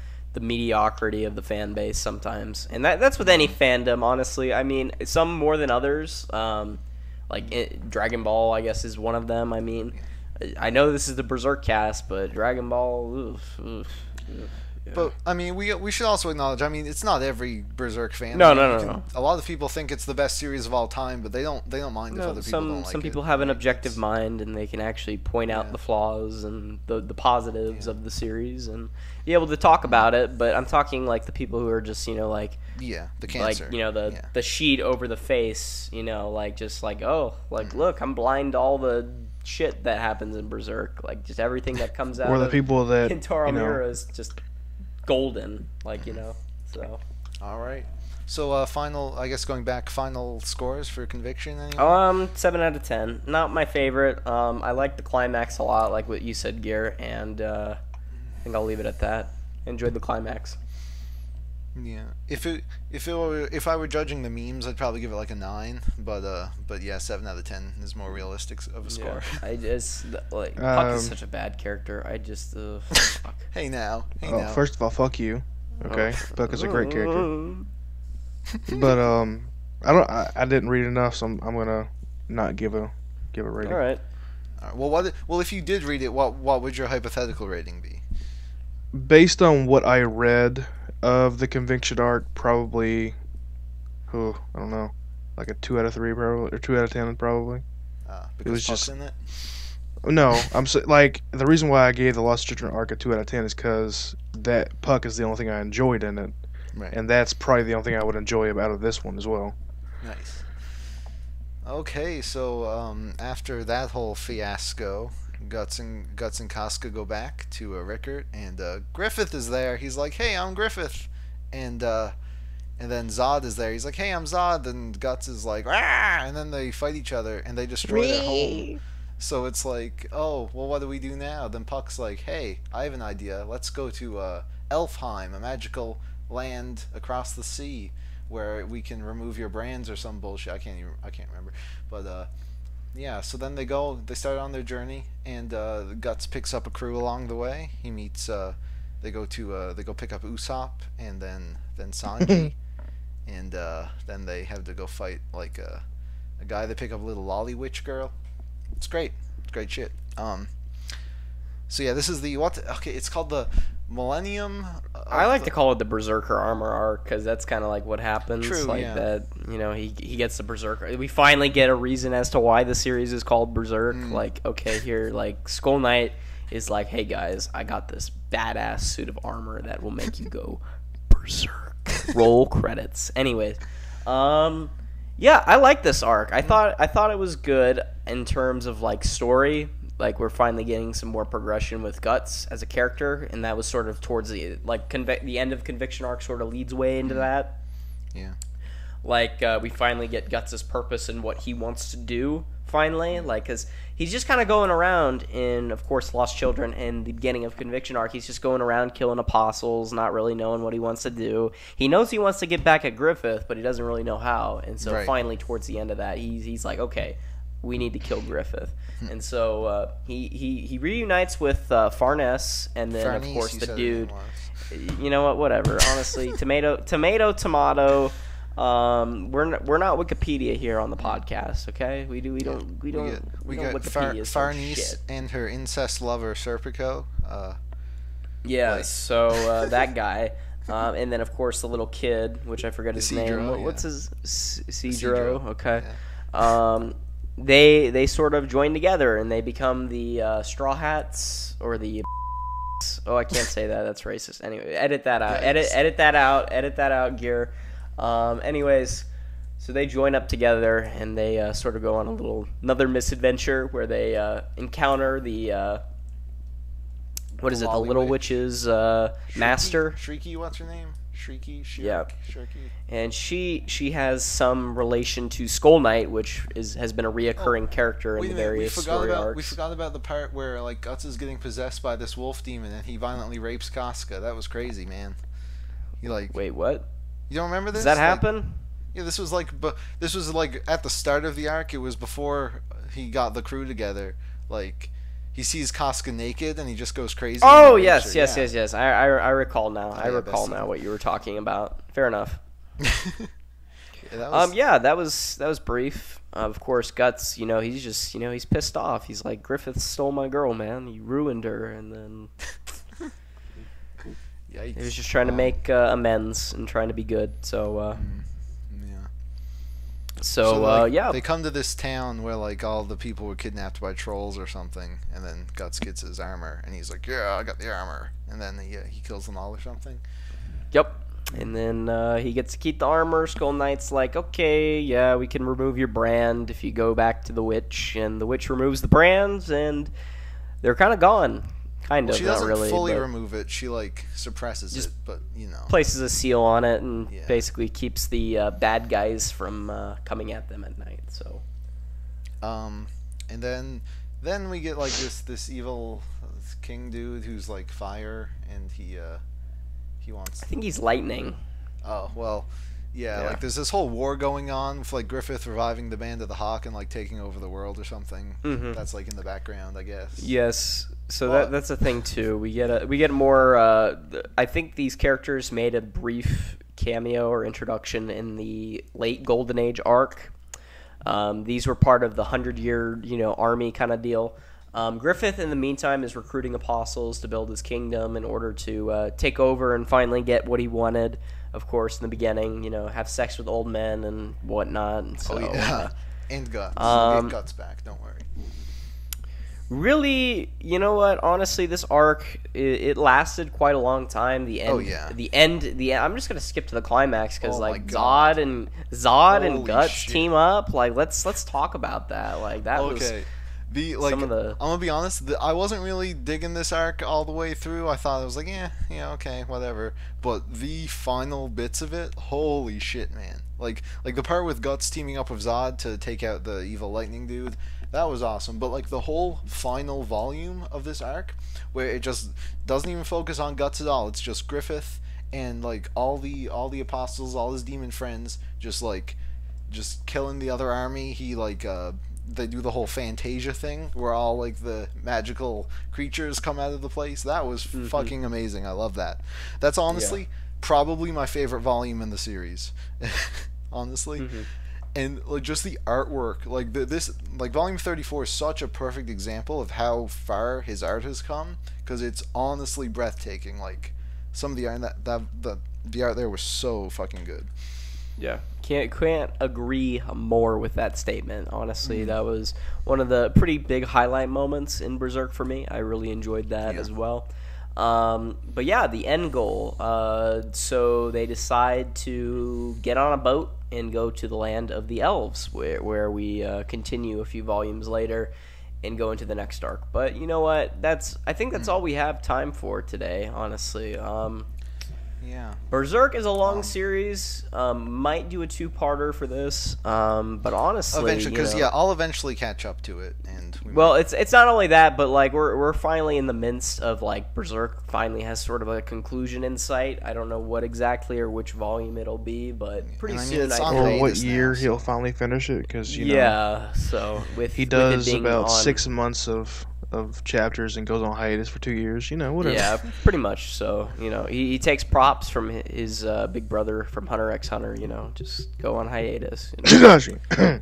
mediocrity of the fan base sometimes. And that's with any fandom, honestly. I mean, some more than others. Dragon Ball, I guess, is one of them. I mean, I know this is the Berserk cast, but Dragon Ball, yeah. But I mean, we should also acknowledge. I mean, it's not every Berserk fan. No. A lot of people think it's the best series of all time, but they don't mind if other people don't like it. Some people have an objective mind, and they can actually point out the flaws and the positives of the series, and be able to talk about it. But I'm talking like the people who are just the cancer, like the sheet over the face, like just like, oh, like look, I'm blind to all the shit that happens in Berserk, like just everything that comes out. Or the people that Kintaro Miura is just golden, so. All right. So final scores for Conviction. Anyway? 7 out of 10. Not my favorite. I like the climax a lot, like what you said, Gear, and I think I'll leave it at that. Enjoyed the climax. Yeah. If I were judging the memes, I'd probably give it like a 9. But yeah, 7 out of 10 is more realistic of a score. Yeah, I just Puck is such a bad character. I just fuck. Hey now. First of all, fuck you. Okay, Puck is a great character. But I didn't read enough, so I'm gonna not give a rating. All right. Well, if you did read it, what would your hypothetical rating be? Based on what I read of the Conviction arc, probably, I don't know, like a 2 out of 3 probably, or 2 out of 10 probably. Because it was Puck's just in it? No, the reason why I gave the Lost Judgment arc a 2 out of 10 is because that Puck is the only thing I enjoyed in it, and that's probably the only thing I would enjoy out of this one as well. Nice. Okay, so after that whole fiasco, Guts and Casca go back to Rickert, and Griffith is there. He's like, "Hey, I'm Griffith," and then Zod is there. He's like, "Hey, I'm Zod," and Guts is like, "Ah!" And then they fight each other, and they destroy their home. So it's like, oh, well, what do we do now? Then Puck's like, "Hey, I have an idea. Let's go to Elfheim, a magical land across the sea, where we can remove your brands or some bullshit. I can't remember, but yeah, so then they start on their journey, and Guts picks up a crew along the way. He meets, they go pick up Usopp, and then Sanji, and then they have to go fight like a guy. They pick up a little lolly witch girl. It's great. It's great shit. So yeah, this is the okay, it's called the Millennium. I like to call it the Berserker armor arc because that's kind of like what happens. True, like yeah. that, he gets the Berserker. We finally get a reason as to why the series is called Berserk. Like, okay, here, like Skull Knight is like, hey guys, I got this badass suit of armor that will make you go berserk. Roll credits. Anyways, yeah, I like this arc. I thought it was good in terms of like story. Like, we're finally getting some more progression with Guts as a character, and that was sort of towards the like the end of Conviction arc sort of leads way into that. Yeah. Like, we finally get Guts' purpose and what he wants to do, finally. Like, because he's just kind of going around in, of course, Lost Children and the beginning of Conviction arc. He's just going around killing apostles, not really knowing what he wants to do. He knows he wants to get back at Griffith, but he doesn't really know how. And so finally, towards the end of that, he's like, okay, we need to kill Griffith. And so he reunites with Farness, and then, of course, the dude. You know what? Whatever. Honestly, tomato. We're not Wikipedia here on the podcast, okay? We don't Wikipedia Farnese and her incest lover Serpico. Yeah, so that guy, and then of course the little kid, which I forget his name. What's his Cedro? Okay. Yeah. They sort of join together and they become the Straw Hats or the. Oh, I can't say that. That's racist. Anyway, edit that out. Edit that out. Edit that out, Gear. Anyways, so they join up together and they sort of go on another misadventure where they encounter the what is it? The Little Witch's master. Shrieky, what's her name? Shrieky. Yeah. And she has some relation to Skull Knight, which has been a reoccurring character in the various story arcs. We forgot about the part where like Guts is getting possessed by this wolf demon and he violently rapes Casca. That was crazy, man. Wait, what? You don't remember this? Does that happen? Yeah, this was like at the start of the arc. It was before he got the crew together. Like, he sees Casca naked and he just goes crazy. Oh yes. I recall now. I recall now what you were talking about. Fair enough. That was brief. Of course, Guts. He's just he's pissed off. He's like, Griffith stole my girl, man. You ruined her, and then. Yikes. He was just trying to make amends and trying to be good. So, They come to this town where like all the people were kidnapped by trolls or something, and then Guts gets his armor, and he's like, "Yeah, I got the armor," and then he kills them all or something. Yep. And then he gets to keep the armor. Skull Knight's like, okay, yeah, we can remove your brand if you go back to the witch, and the witch removes the brands, and they're kind of gone. She doesn't fully remove it. She like suppresses it, but places a seal on it and basically keeps the bad guys from coming at them at night. So, and then we get like this evil king dude who's like fire, and he wants. I think he's lightning. Oh well, yeah. Like there's this whole war going on with like Griffith reviving the Band of the Hawk and like taking over the world or something. Mm-hmm. That's like in the background, I guess. Yes. So that's a thing too. We get more. I think these characters made a brief cameo or introduction in the late Golden Age arc. These were part of the 100-year army kind of deal. Griffith, in the meantime, is recruiting apostles to build his kingdom in order to take over and finally get what he wanted. Of course, in the beginning, have sex with old men and whatnot. And so, and Guts. Get Guts back. Don't worry. Really, you know what? Honestly, this arc it lasted quite a long time. The end. Oh yeah. The end. I'm just gonna skip to the climax because Zod and Guts team up. Like let's talk about that. Like that was. I'm gonna be honest. I wasn't really digging this arc all the way through. I thought it was like, okay, whatever. But the final bits of it, holy shit, man! Like the part with Guts teaming up with Zod to take out the evil lightning dude. That was awesome, but like the whole final volume of this arc, where it just doesn't even focus on Guts at all. It's just Griffith and like all the apostles, all his demon friends, just killing the other army. He they do the whole Fantasia thing where all like the magical creatures come out of the place. That was fucking amazing. I love that. That's honestly probably my favorite volume in the series. Honestly. And like just the artwork, like this, like volume 34 is such a perfect example of how far his art has come, because it's honestly breathtaking. Like some of the art the art there was so fucking good. Yeah, can't agree more with that statement. Honestly, that was one of the pretty big highlight moments in Berserk for me. I really enjoyed that as well. But yeah, the end goal. So they decide to get on a boat and go to the land of the elves, where we continue a few volumes later and go into the next arc. But you know what? I think that's all we have time for today, honestly. Yeah. Berserk is a long series. Might do a two-parter for this. But honestly, eventually, because I'll eventually catch up to it, and it's not only that, but like we're finally in the midst of like Berserk finally has sort of a conclusion in sight. I don't know what exactly or which volume it'll be, but pretty soon or what year he'll finally finish it, because so he does about 6 months of chapters and goes on hiatus for 2 years, whatever. Yeah, pretty much. So, he takes props from his big brother from Hunter x Hunter, just go on hiatus. Okay,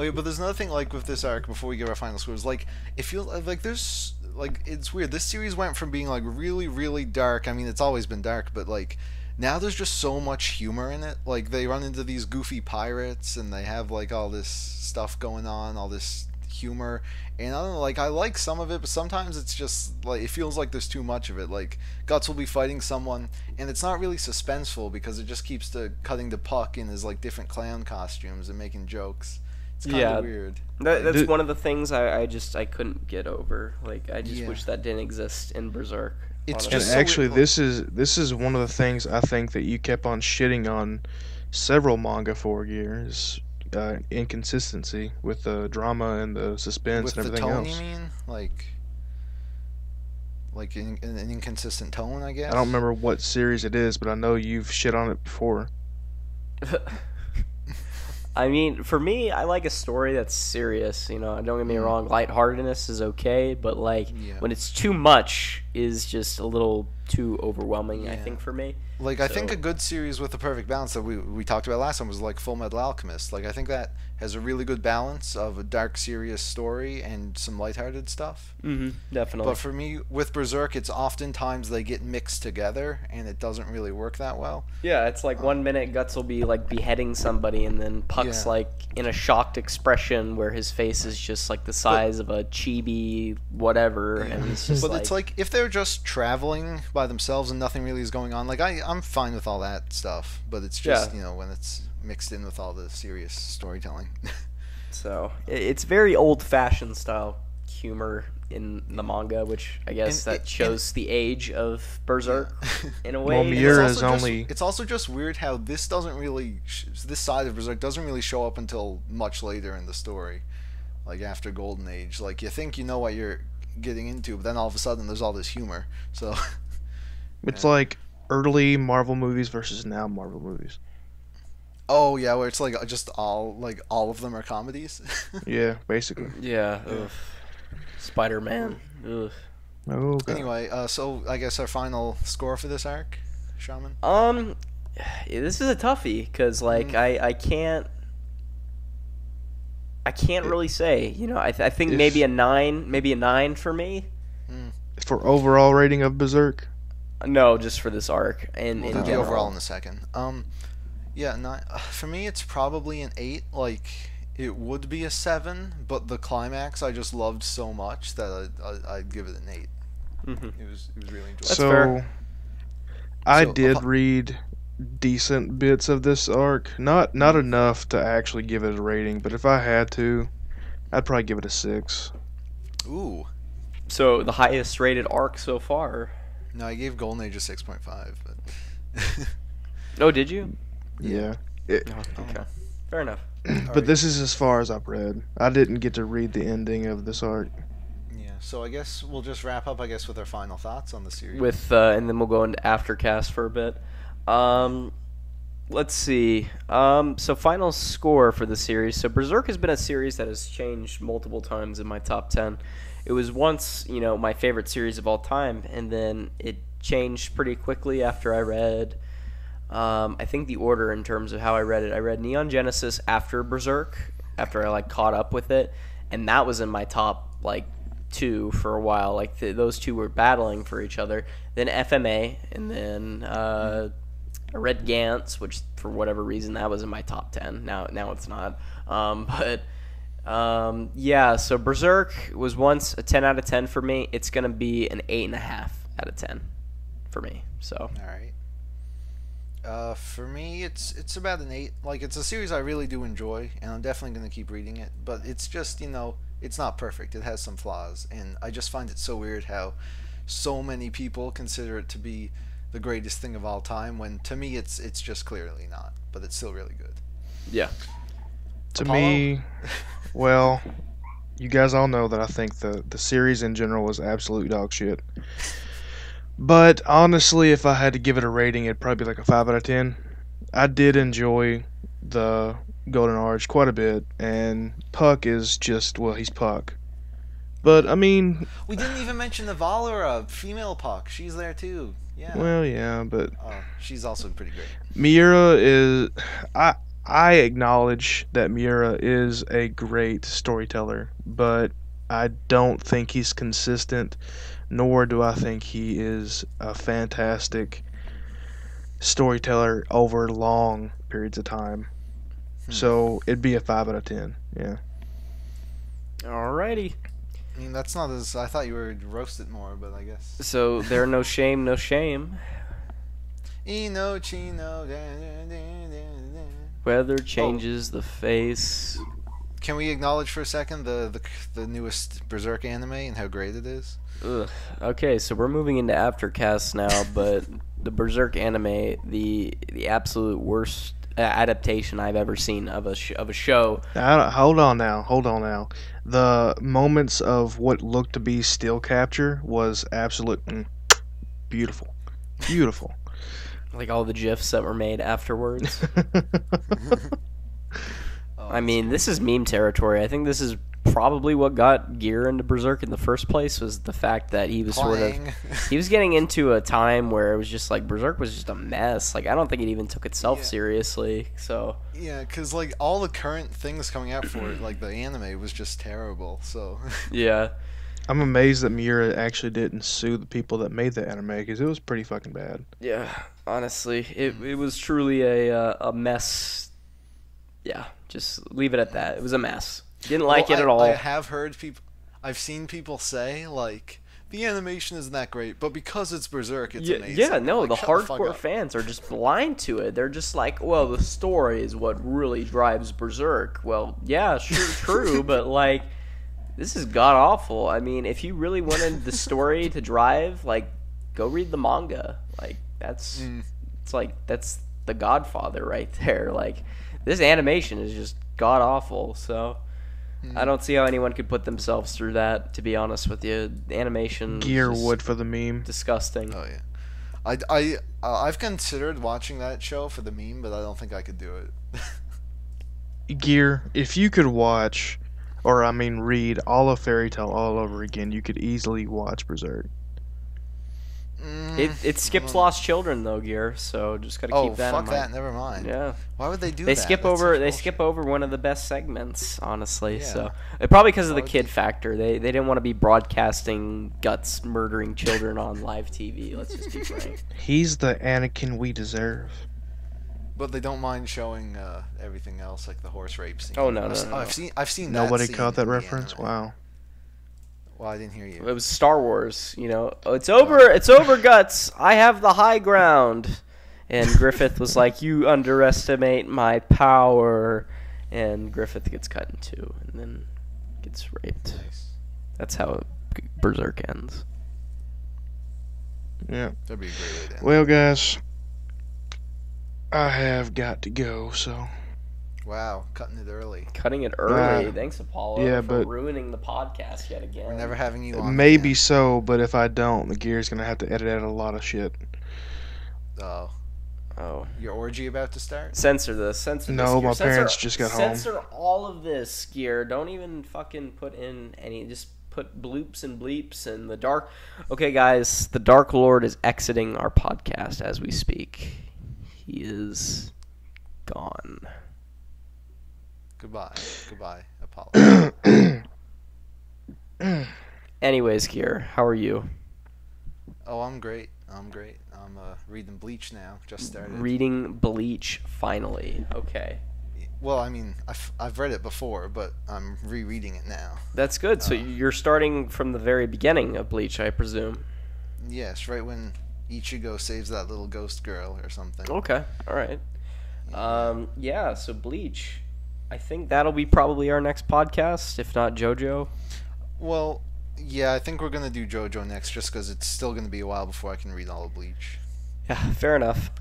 but there's another thing, like, with this arc, before we give our final scores, like, it feels like there's, like, it's weird. This series went from being, like, really, really dark. I mean, it's always been dark, but, like, now there's just so much humor in it. Like, they run into these goofy pirates, and they have, like, all this stuff going on, all this humor, and I don't know, like, I like some of it, but sometimes it's just like it feels like there's too much of it. Like Guts will be fighting someone and it's not really suspenseful because it just keeps cutting to Puck in his like different clown costumes and making jokes. It's kind of weird. That's one of the things I couldn't get over. Like I just wish that didn't exist in Berserk. It's just and actually this is one of the things I think that you kept on shitting on several manga for years. Inconsistency with the drama and the suspense and everything else. With the tone, you mean? Like an inconsistent tone, I guess? I don't remember what series it is, but I know you've shit on it before. I mean, for me, I like a story that's serious, don't get me wrong, lightheartedness is okay, but like, when it's too much is just a little too overwhelming, I think, for me. Like, I think a good series with a perfect balance that we talked about last time was like Full Metal Alchemist. Like, I think that has a really good balance of a dark, serious story and some lighthearted stuff. Definitely. But for me, with Berserk, it's oftentimes they get mixed together, and it doesn't really work that well. Yeah, it's like 1 minute Guts will be like beheading somebody, and then Puck's like in a shocked expression where his face is just like the size of a chibi whatever, and it's just it's like if they're just traveling by themselves and nothing really is going on, like I'm fine with all that stuff, but it's just when it's mixed in with all the serious storytelling. So it's very old-fashioned style humor in the manga, which I guess that shows the age of Berserk in a way. Well, it's also just weird how this doesn't really this side of Berserk doesn't really show up until much later in the story, like after Golden Age. Like you think you know what you're getting into, but then all of a sudden there's all this humor. So it's like early Marvel movies versus now Marvel movies. Oh yeah, where it's like just all of them are comedies. Yeah, basically. Yeah. Spider-Man. Ugh. Oh, God. Anyway, so I guess our final score for this arc, Shaman. This is a toughie because like I can't really say. I think maybe a 9 for me. For overall rating of Berserk. No, just for this arc and we'll do the overall in a second. For me, it's probably an 8. Like, it would be a 7, but the climax I just loved so much that I'd give it an 8. It was really enjoyable. That's fair. I did read decent bits of this arc. Not enough to actually give it a rating, but if I had to, I'd probably give it a 6. Ooh. So the highest rated arc so far. No, I gave Golden Age a 6.5, but. Oh, did you? Yeah. Okay. Fair enough. But this is as far as I've read. I didn't get to read the ending of this arc. Yeah. So I guess we'll just wrap up, with our final thoughts on the series. And then we'll go into Aftercast for a bit. Well, let's see. So final score for the series. So Berserk has been a series that has changed multiple times in my top 10. It was once, my favorite series of all time, and then it changed pretty quickly after I read. I think the order in terms of how I read it. I read Neon Genesis after Berserk, after I caught up with it, and that was in my top 2 for a while. Those two were battling for each other. Then FMA, and then I read Gantz, which for whatever reason that was in my top 10. Now it's not. So Berserk was once a 10 out of 10 for me. It's gonna be an 8.5 out of 10 for me. So All right. For me, it's about an 8. It's a series I really do enjoy, and I'm definitely going to keep reading it. But it's just, it's not perfect. It has some flaws, and I just find it so weird how so many people consider it to be the greatest thing of all time, when to me it's just clearly not. But it's still really good. yeah. To Apollo? me, well, you guys all know that I think the series in general was absolute dog shit. But honestly, if I had to give it a rating, it'd probably be a 5 out of 10. I did enjoy the Golden Arch quite a bit, and Puck is just, well, he's Puck. But, I mean, We didn't even mention the Valera, female Puck. She's there too. Yeah. well, yeah, but Oh, she's also pretty great. Miura is... I acknowledge that Miura is a great storyteller, but I don't think he's consistent, nor do I think he is a fantastic storyteller over long periods of time. So it'd be a 5 out of 10. Yeah. Alrighty. I mean, that's not as I thought you were roasted more, but I guess. So there no shame, no shame. Ino Chino. Da, da, da, da, da. Weather changes the face. Can we acknowledge for a second the newest Berserk anime and how great it is? Ugh. Okay, so we're moving into Aftercast now, but the Berserk anime, the absolute worst adaptation I've ever seen of a show. Hold on now. The moments of what looked to be still capture was absolute beautiful. Beautiful. All the GIFs that were made afterwards. I mean, this is meme territory. I think this is probably what got Gear into Berserk in the first place, was the fact that he was he was getting into a time where it was just Berserk was just a mess. I don't think it even took itself seriously. So Yeah, because all the current things coming out for it, the anime was just terrible. So yeah. I'm amazed that Miura actually didn't sue the people that made the anime, because it was pretty fucking bad. Yeah, honestly, it was truly a mess. Yeah, just leave it at that. It was a mess. Didn't like it at all. I have heard I've seen people say the animation isn't that great, but because it's Berserk, it's amazing. Yeah, no, the Shut the fuck hardcore up. fans are just blind to it. They're just well, the story is what really drives Berserk. Well, yeah, sure, true, but this is god awful. I mean, if you really wanted the story to drive, go read the manga. That's that's the Godfather right there. This animation is just god awful. So I don't see how anyone could put themselves through that. To be honest with you, the animation is Gear just wood for the meme. disgusting. Oh yeah, I've considered watching that show for the meme, but I don't think I could do it. Gear, if you could watch, or read all of Fairy Tail all over again, you could easily watch Berserk. It skips Lost Children though, Gear. So just gotta keep that in fuck mind. that. Never mind. Yeah. Why would they do They that? skip That's over. such They bullshit. skip over one of the best segments, honestly. Yeah. So probably because of Why the would kid they- factor. They didn't want to be broadcasting guts murdering children on live TV. Let's just be frank. He's the Anakin we deserve. But they don't mind showing everything else, like the horse rape scene. Oh, no, no, I've, no, I've no. seen. That Nobody scene caught that in the reference? anime. Wow. Well, I didn't hear you. It was Star Wars. Oh, it's over. It's over, guts. I have the high ground. And Griffith was like, "You underestimate my power." And Griffith gets cut in two, and then gets raped. Nice. That's how Berserk ends. Yeah. That'd be a great way to end. Well, guys, I have got to go, so. Wow, cutting it early. Cutting it early. Thanks, Apollo, yeah, for but- ruining the podcast yet again. We're never having you on. Maybe again. so, but if I don't, the Gear's going to have to edit out a lot of shit. Oh. Oh. Your orgy about to start? Censor this. Censor this. No, Gear. my Censor- parents just got home. Censor all of this, Gear. Don't even fucking put in any. Just put bloops and bleeps and the dark. Okay, guys, the Dark Lord is exiting our podcast as we speak. He is gone. Goodbye. Apologies. Anyways, Gear, how are you? Oh, I'm great. I'm reading Bleach now. Just started. Reading Bleach finally. Okay. Well, I mean, I've read it before, but I'm rereading it now. That's good. So you're starting from the very beginning of Bleach, I presume. Yes, right when Ichigo saves that little ghost girl or something. Okay. All right. Yeah, so Bleach. I think that'll be probably our next podcast, if not JoJo. Well, yeah, I think we're gonna do JoJo next, just because it's still gonna be a while before I can read all of Bleach. Yeah, fair enough.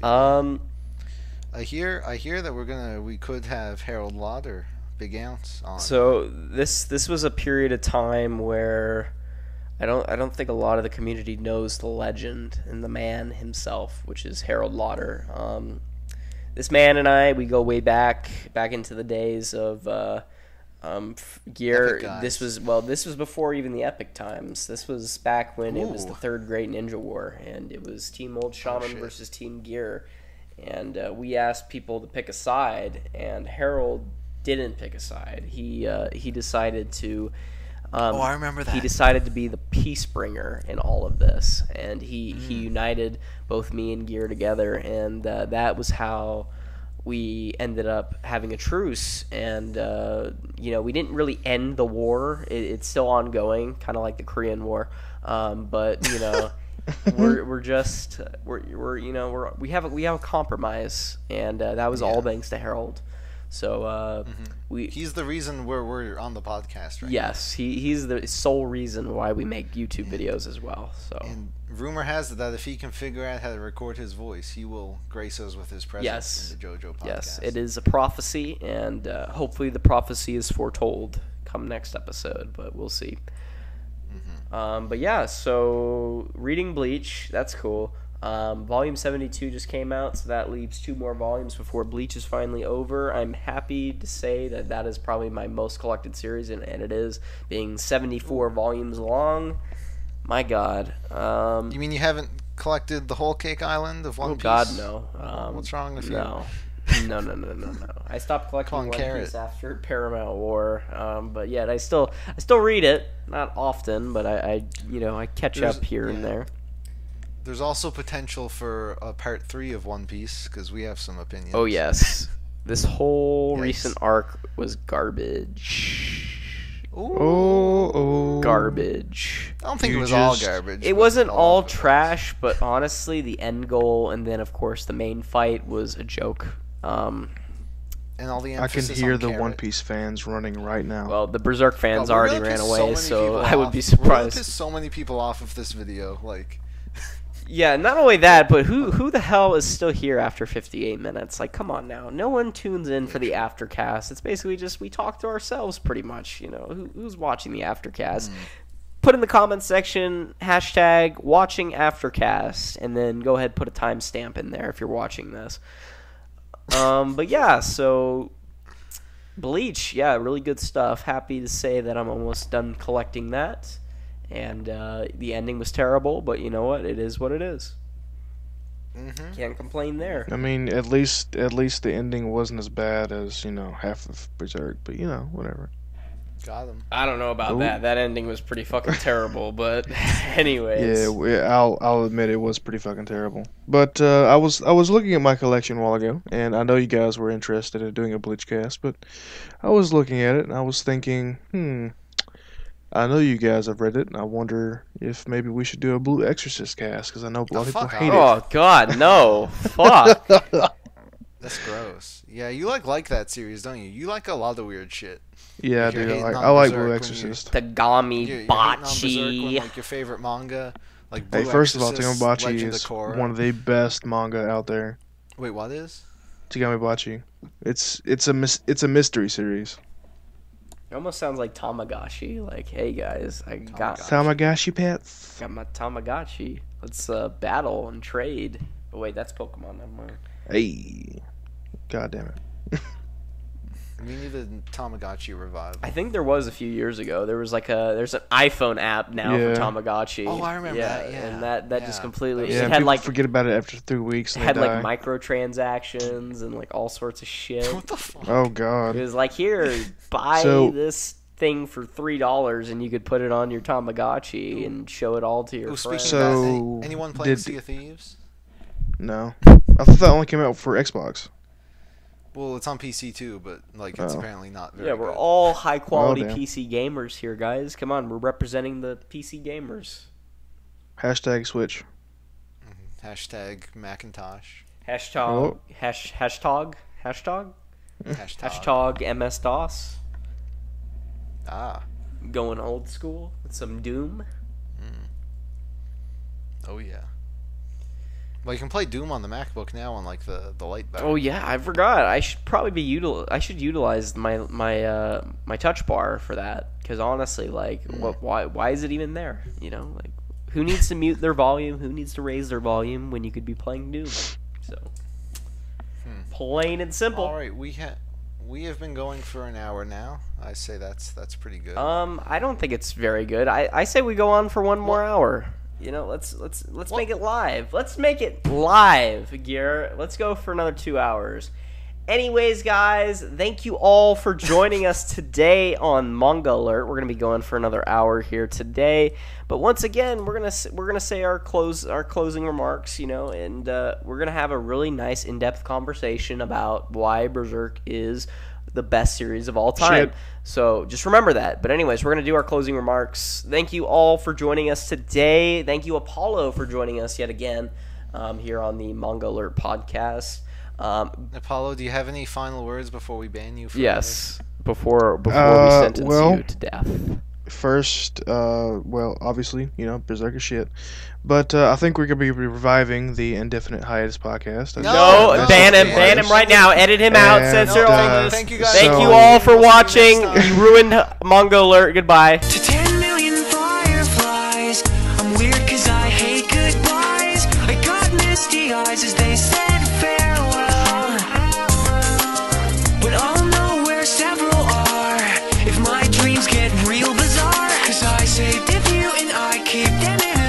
I hear that we could have Harold Lauder, Big Ounce on. So this was a period of time where I don't think a lot of the community knows the legend and the man himself, which is Harold Lauder. This man and I, we go way back into the days of Gear. This was before even the Epic times. This was back when it was the Third Great Ninja War, and it was Team Old Shaman versus Team Gear, and we asked people to pick a side, and Harold didn't pick a side. He decided to. I remember that. He decided to be the peace bringer in all of this, and he united both me and Gear together, and that was how we ended up having a truce. And we didn't really end the war; it's still ongoing, kind of like the Korean War. But we have a compromise, and that was all thanks to Harold. So he's the reason we're on the podcast right yes, now. He's the sole reason why we make YouTube videos as well. So and rumor has it that if he can figure out how to record his voice, he will grace us with his presence in the JoJo podcast. Yes, it is a prophecy, and hopefully the prophecy is foretold come next episode, but we'll see. But yeah, so reading Bleach, that's cool. Volume 72 just came out, so that leaves 2 more volumes before Bleach is finally over. I'm happy to say that is probably my most collected series, and it is, being 74 volumes long. My God. You mean you haven't collected the whole Cake Island of One Piece? Oh God, no. What's wrong with you? No. I stopped collecting One Piece after Paramount War, but yet I still read it, not often, but I catch up here and there. There's also potential for a part 3 of One Piece, because we have some opinions. Oh yes, this whole recent arc was garbage. Garbage. I don't think it was all garbage. It wasn't all trash, but honestly, the end goal and then of course the main fight was a joke. And all the emphasis I can hear on the Carrot. One Piece fans running right now. Well, the Berserk fans God, already ran away, so I would be surprised. We're gonna piss so many people off of this video, like. Yeah, not only that, but who the hell is still here after 58 minutes? Like, come on now. No one tunes in for the aftercast. It's basically just we talk to ourselves pretty much, Who's watching the aftercast? Put in the comments section, hashtag watching aftercast, and then go ahead and put a timestamp in there if you're watching this. But yeah, so Bleach, yeah, really good stuff. Happy to say that I'm almost done collecting that. And the ending was terrible, but you know what? It is what it is. Can't complain there. I mean, at least the ending wasn't as bad as half of Berserk, but whatever. Got him. I don't know about that. That ending was pretty fucking terrible, but anyways. Yeah, I'll admit it was pretty fucking terrible. But I was looking at my collection a while ago, and I know you guys were interested in doing a Bleach cast, but I was looking at it and I was thinking, I know you guys have read it, and I wonder if maybe we should do a Blue Exorcist cast, because I know a lot of people hate it. Oh, God, no. Fuck. That's gross. Yeah, you like that series, don't you? You like a lot of weird shit. Yeah, I do. I like Blue Exorcist. Tagami Bachi. Like your favorite manga. Like Blue first of all, Exorcist, Tagami Bachi Legend is of Korra. one of the best manga out there. Wait, what is? Tagami Bachi. It's a mystery series. It almost sounds like Tamagotchi. Like, hey guys, I got Tamagotchi pets. Got my Tamagotchi. Let's battle and trade. Oh wait, that's Pokemon. Never mind. Hey, god damn it. We need a Tamagotchi revival. I think there was a few years ago. There's an iPhone app now Yeah. for Tamagotchi. Oh, I remember that, yeah. And that just Yeah. completely Yeah, it had people like forget about it after 3 weeks. it And had they die. like microtransactions and like all sorts of shit. What the fuck? Oh It god. was like, here, buy So- this thing for $3 and you could put it on your Tamagotchi and show it all to your Oh, speaking friends. of that, So, anyone playing did- Sea of Thieves? No, I thought that only came out for Xbox. Well, it's on PC too, but like it's Oh. apparently not very Yeah, we're good. all high quality damn. PC gamers here, guys. Come on, we're representing the PC gamers. Hashtag Switch. Hashtag Macintosh. Hashtag Oh. hashtag MS DOS. Ah. Going old school with some Doom. Oh yeah. Well, you can play Doom on the MacBook now on like the light bar. Oh yeah, I forgot. I should probably I should utilize my touch bar for that, because honestly, like, why is it even there? You know, like, who needs to mute their volume? Who needs to raise their volume when you could be playing Doom? So, plain and simple. All right, we have been going for an hour now. I say that's pretty good. I don't think it's very good. I say we go on for one more hour. You know, let's make it live. Let's make it live, Garrett. Let's go for another 2 hours. Anyways, guys, thank you all for joining us today on Manga Alert. We're gonna be going for another hour here today, but once again, we're gonna say our closing remarks, you know, and we're gonna have a really nice in-depth conversation about why Berserk is the best series of all time. Shit. So just remember that. But anyways, we're going to do our closing remarks. Thank you all for joining us today. Thank you, Apollo, for joining us yet again here on the Manga Alert podcast. Apollo, do you have any final words before we ban you? Yes, before we sentence you to death. First, well, obviously, you know, Berserk is shit. But I think we're going to be reviving the Indefinite Hiatus podcast. No, no, ban him ban right now. Edit him out. And, Censor all this. Thank you guys. Thank So- you all for We'll see you watching. next time. You ruined Manga Alert. Goodbye. To 10 million fireflies, I'm weird cause I hate goodbyes. I got misty eyes as they said farewell, but I'll know where several are if my dreams get real bizarre, cause I saved a few and I keep them in